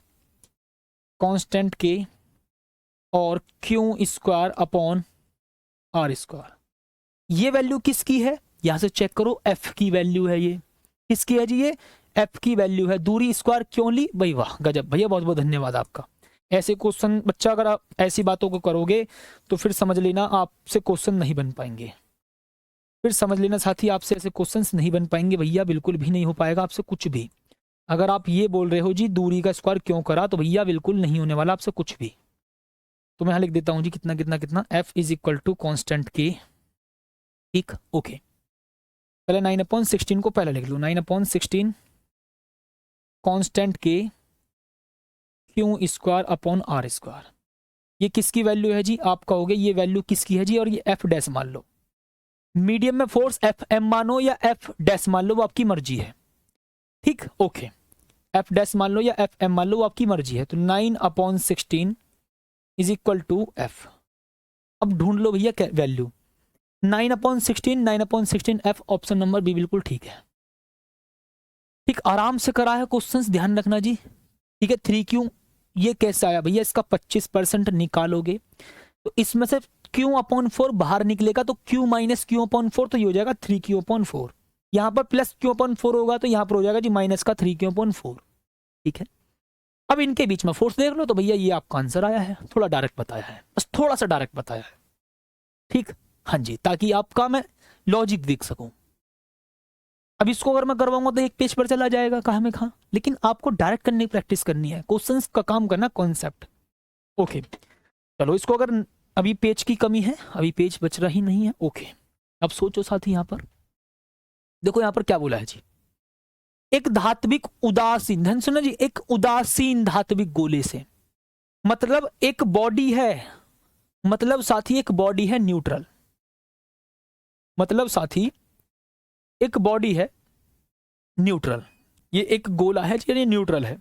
कांस्टेंट K, और Q square upon R square. ये वैल्यू किसकी है, यहां से चेक करो, F की वैल्यू है। ये किसकी है जी, ये F की वैल्यू है। दूरी स्क्वायर क्यों ली भाई, वाह गजब भैया, बहुत बहुत धन्यवाद आपका। ऐसे क्वेश्चन बच्चा अगर आप ऐसी बातों को करोगे तो फिर समझ लेना आपसे क्वेश्चन नहीं बन पाएंगे, फिर समझ लेना साथी आपसे ऐसे क्वेश्चंस नहीं बन पाएंगे भैया, बिल्कुल भी नहीं हो पाएगा आपसे कुछ भी। अगर आप ये बोल रहे हो जी दूरी का स्क्वायर क्यों करा, तो भैया बिल्कुल नहीं होने वाला आपसे कुछ भी। तो मैं यहाँ लिख देता हूँ जी कितना कितना कितना, F is equal to constant K। ठीक, ओके, पहले 9/16 को पहले लिख लो, 9/16 constant K Q square upon R square. ये किसकी वैल्यू है जी, आप कहोगे ये वैल्यू किसकी है जी, और ये F डैश मान लो। मीडियम में फोर्स FM मानो या F डैश मान लो, वो आपकी मर्जी है। ठीक, ओके, F डैश मान लो या FM मान लो, वो आपकी मर्जी है। तो 9/16 इज इक्वल टू F। अब ढूंढ लो भैया क्या value, 9/16 F, option number B बिल्कुल ठीक है। ठीक, आराम से करा है क्वेश्चंस, ध्यान रखना जी। ठीक है, 3Q ये कैसे आया भैया, इसका 25% निकालोगे तो इसमें से Q अपॉन 4 बाहर निकलेगा, तो Q माइनस Q अपॉन 4, तो ये हो जाएगा 3Q अपॉन 4। यहाँ पर प्लस Q अपॉन 4 होगा, तो यहाँ पर हो जाएगा जी माइनस का 3Q अपॉन 4। ठीक है, अब इनके बीच में फोर्स देख लो, तो भैया ये आपका आंसर आया है। थोड़ा डायरेक्ट बताया है, बस थोड़ा सा डायरेक्ट बताया है। ठीक, हाँ जी, ताकि आपका मैं लॉजिक देख सकूं। अब इसको अगर मैं करवाऊंगा तो एक पेज पर चला जाएगा कहाँ में कहाँ, लेकिन आपको डायरेक्ट करने की प्रैक्टिस करनी है, क्वेश्चंस का काम करना, कॉन्सेप्ट। ओके, चलो इसको अगर अभी पेज की कमी है, अभी पेज बच रहा ही नहीं है। ओके, अब सोचो साथी, यहां पर देखो, यहां पर क्या बोला है जी, एक धात्विक उदासीन, ध्यान सुनो जी, एक उदासीन धात्विक गोले से मतलब एक बॉडी है, मतलब साथी एक बॉडी है न्यूट्रल, मतलब साथी एक बॉडी है न्यूट्रल, ये एक गोला है जी, ये न्यूट्रल है।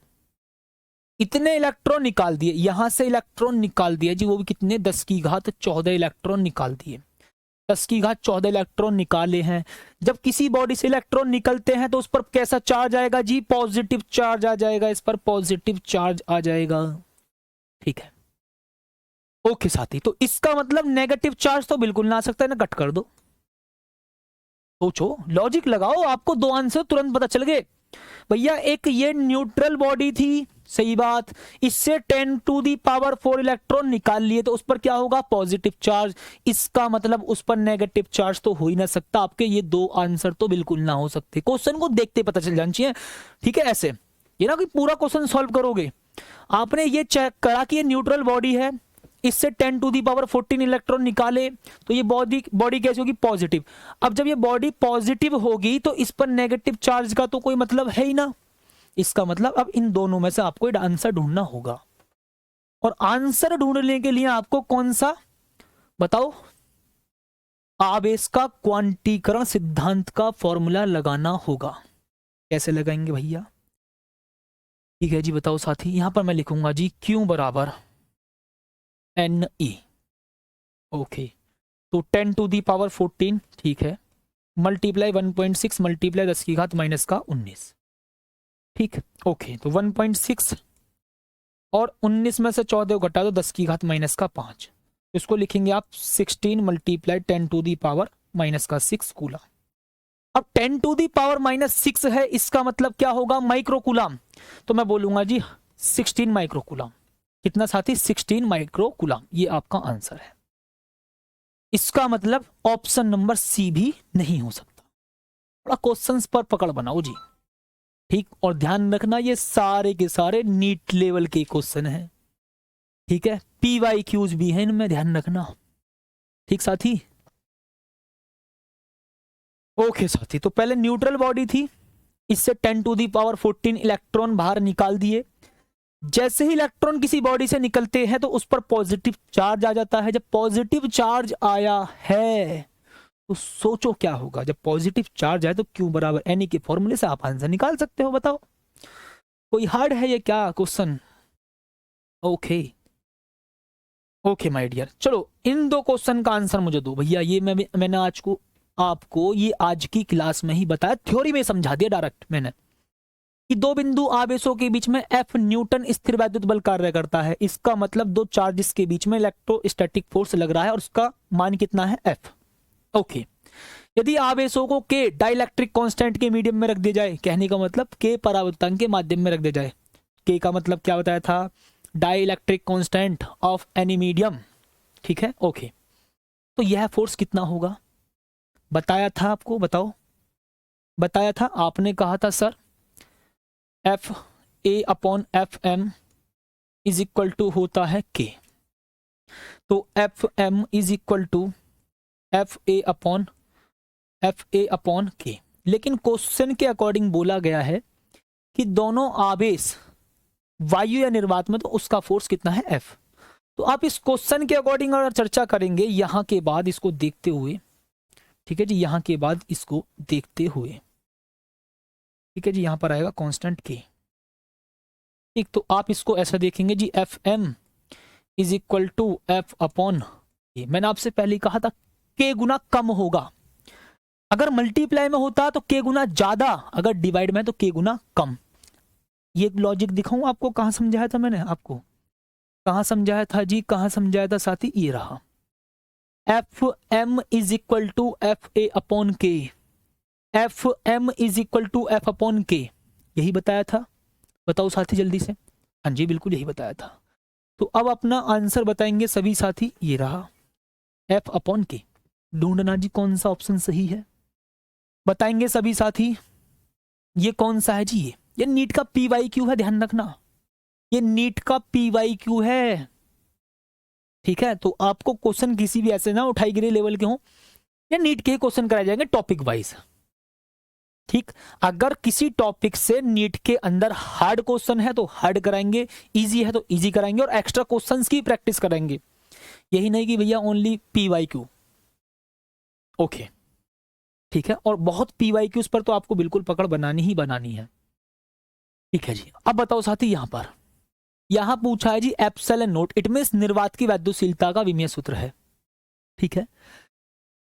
इतने इलेक्ट्रॉन निकाल दिए, यहां से इलेक्ट्रॉन निकाल दिए जी, वो भी कितने, 10⁻14 इलेक्ट्रॉन निकाल दिए, 10⁻14 इलेक्ट्रॉन निकाले हैं। जब किसी बॉडी से इलेक्ट्रॉन निकलते हैं तो उस पर कैसा चार्ज आएगा जी, पॉजिटिव चार्ज आ जाएगा, इस पर पॉजिटिव चार्ज आ जाएगा, ठीक है। ओके साथी, तो इसका मतलब नेगेटिव चार्ज तो बिल्कुल ना आ सकता है ना, कट कर दो। सोचो, लॉजिक लगाओ, आपको दो आंसर तुरंत पता चल गए भैया। एक ये न्यूट्रल बॉडी थी, सही बात, इससे 10⁻⁴ इलेक्ट्रॉन निकाल लिए तो उस पर क्या होगा, पॉजिटिव चार्ज, इसका मतलब उस पर नेगेटिव चार्ज तो हो ही ना सकता। आपके ये दो आंसर तो बिल्कुल ना हो सकते, क्वेश्चन को देखते पता चल जाना चाहिए, ठीक है। ऐसे ये ना कि पूरा क्वेश्चन सॉल्व करोगे, आपने ये चेक करा कि ये न्यूट्रल बॉडी है, इससे 10⁻14 इलेक्ट्रॉन निकाले तो ये बॉडी कैसी होगी, पॉजिटिव। अब जब ये बॉडी पॉजिटिव होगी तो इस पर नेगेटिव चार्ज का तो कोई मतलब है ही ना, इसका मतलब अब इन दोनों में से आपको एक आंसर ढूंढना होगा। और आंसर ढूंढने के लिए आपको कौन सा बताओ, आवेश का क्वांटीकरण सिद्धांत का फॉर्मूला लगाना होगा। कैसे लगाएंगे भैया, ठीक है जी, बताओ साथी। यहां पर मैं लिखूंगा जी Q बराबर NE, ओके, तो 10⁻14, ठीक है, मल्टीप्लाई 1.6 मल्टीप्लाई 10⁻⁻19, ठीक, ओके। तो 1.6 और 19 में से 14 को घटा दो, 10⁻⁻5, इसको लिखेंगे आप 16 मल्टीप्लाई 10⁻⁻6 कूलम। अब 10⁻⁻6 है, इसका मतलब क्या होगा, माइक्रो कूलम, तो मैं बोलूंगा जी 16 माइक्रो कूलम। कितना साथी, 16 माइक्रो कूलम, ये आपका आंसर है। इसका मतलब ऑप्शन नंबर सी भी नहीं हो सकता। थोड़ा क्वेश्चंस पर पकड़ बनाओ जी, ठीक। और ध्यान रखना ये सारे के सारे नीट लेवल के क्वेश्चन हैं, ठीक है। PYQs भी हैं इनमें, ध्यान रखना, ठीक साथी। ओके साथी, तो पहले न्यूट्रल बॉडी थी, इससे 10⁻14 इलेक्ट्रॉन बाहर निकाल दिए। जैसे ही इलेक्ट्रॉन किसी बॉडी से निकलते हैं तो उस पर पॉजिटिव चार्ज आ जाता है। जब पॉजिटिव चार्ज आया है तो सोचो क्या होगा, जब पॉजिटिव चार्ज आए तो Q बराबर NE के फॉर्मूले से आप आंसर निकाल सकते हो। बताओ, कोई हार्ड है ये क्या question? Okay okay my dear, चलो इन दो क्वेश्चन का आंसर मुझे दो भैया। ये मैंने आपको ये आज की क्लास में ही बताया, थ्योरी में समझा दिया डायरेक्ट मैंने, कि दो बिंदु आवेशों के बीच में F न्यूटन स्थिर वैद्युत बल कार्य करता है। इसका मतलब दो चार्जेस के बीच में इलेक्ट्रोस्टैटिक फोर्स लग रहा है और उसका मान कितना है, F। ओके, यदि आवेशों को K डाइलेक्ट्रिक कांस्टेंट के मीडियम में रख दिया जाए, कहने का मतलब K परावर्तन के माध्यम में रख दिया जाए। K का मतलब क्या बताया था, dielectric constant of any medium, ठीक है। ओके, तो यह फोर्स कितना होगा बताया था आपको, बताओ, बताया था आपने, कहा था sir FA/FM is equal to होता है K, तो FM is equal to FA/K। लेकिन क्वेश्चन के अकॉर्डिंग बोला गया है कि दोनों आवेश वायु या निर्वात में, तो उसका फोर्स कितना है, F। तो आप इस क्वेश्चन के अकॉर्डिंग अगर चर्चा करेंगे यहां के बाद इसको देखते हुए, ठीक है जी, यहां के बाद इसको देखते हुए, ठीक है जी, यहां पर आएगा कांस्टेंट K, ठीक। तो आप इसको ऐसा देखेंगे जी, FM is equal to F/K। मैंने आपसे पहले कहा था K गुना कम होगा, अगर मल्टीप्लाई में होता तो K गुना ज्यादा, अगर डिवाइड में तो K गुना कम। ये लॉजिक दिखाऊं आपको, कहां समझाया था मैंने आपको, कहां समझाया था जी, कहां समझाया था साथी, ये रहा, FM is equal to FA/K, FM is equal to F/K, यही बताया था। बताओ साथी जल्दी से, हाँ जी बिल्कुल यही बताया था। तो अब अपना आंसर बताएंगे सभी साथी, ये रहा F/K। ढूंढना जी कौन सा ऑप्शन सही है, बताएंगे सभी साथी, ये कौन सा है जी, ये नीट का PYQ है, ध्यान रखना, ये नीट का PYQ है, ठीक है। तो आपको क्वेश्चन किसी भी ऐसे ना उठाई गिरे लेवल के हो, या नीट के क्वेश्चन कराए जाएंगे टॉपिक वाइज, ठीक, अगर किसी टॉपिक से नीट के अंदर हार्ड क्वेश्चन है तो हार्ड कराएंगे, इजी है तो इजी कराएंगे, और एक्स्ट्रा क्वेश्चंस की प्रैक्टिस कराएंगे। यही नहीं कि भैया ओनली PYQ। ओके, ठीक है, और बहुत PYQs पर तो आपको बिल्कुल पकड़ बनानी ही बनानी है। ठीक है जी, अब बताओ साथी, यहां पूछा है जी एप्सिलॉन नोट, इट मींस निर्वात की वैद्युशीलता का विमीय सूत्र है। ठीक है,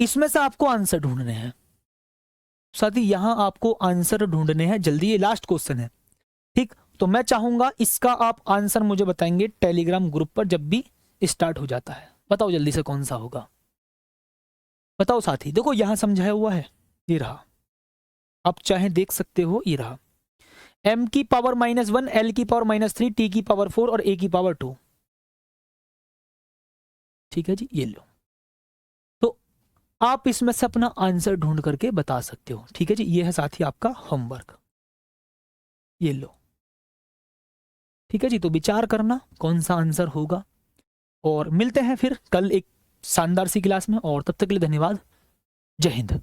इसमें से आपको आंसर ढूंढने हैं साथी, यहां आपको आंसर ढूंढने हैं जल्दी, ये लास्ट क्वेश्चन है। ठीक, तो मैं चाहूंगा इसका आप आंसर मुझे बताएंगे टेलीग्राम ग्रुप पर जब भी स्टार्ट हो जाता है। बताओ जल्दी से कौन सा होगा, बताओ साथी। देखो यहां समझाया हुआ है, ये रहा, आप चाहे देख सकते हो, ये रहा, m की पावर -1, l की पावर -3, t की पावर 4 और a की पावर 2। ठीक है जी, ये लो, तो आप इसमें से अपना आंसर ढूंढ करके बता सकते हो। ठीक है जी, ये है साथी आपका होमवर्क, ये लो। ठीक है जी, तो विचार करना कौन सा आंसर होगा, और मिलते हैं फिर कल एक शानदार सी क्लास में, और तब तक के लिए धन्यवाद। जय हिंद।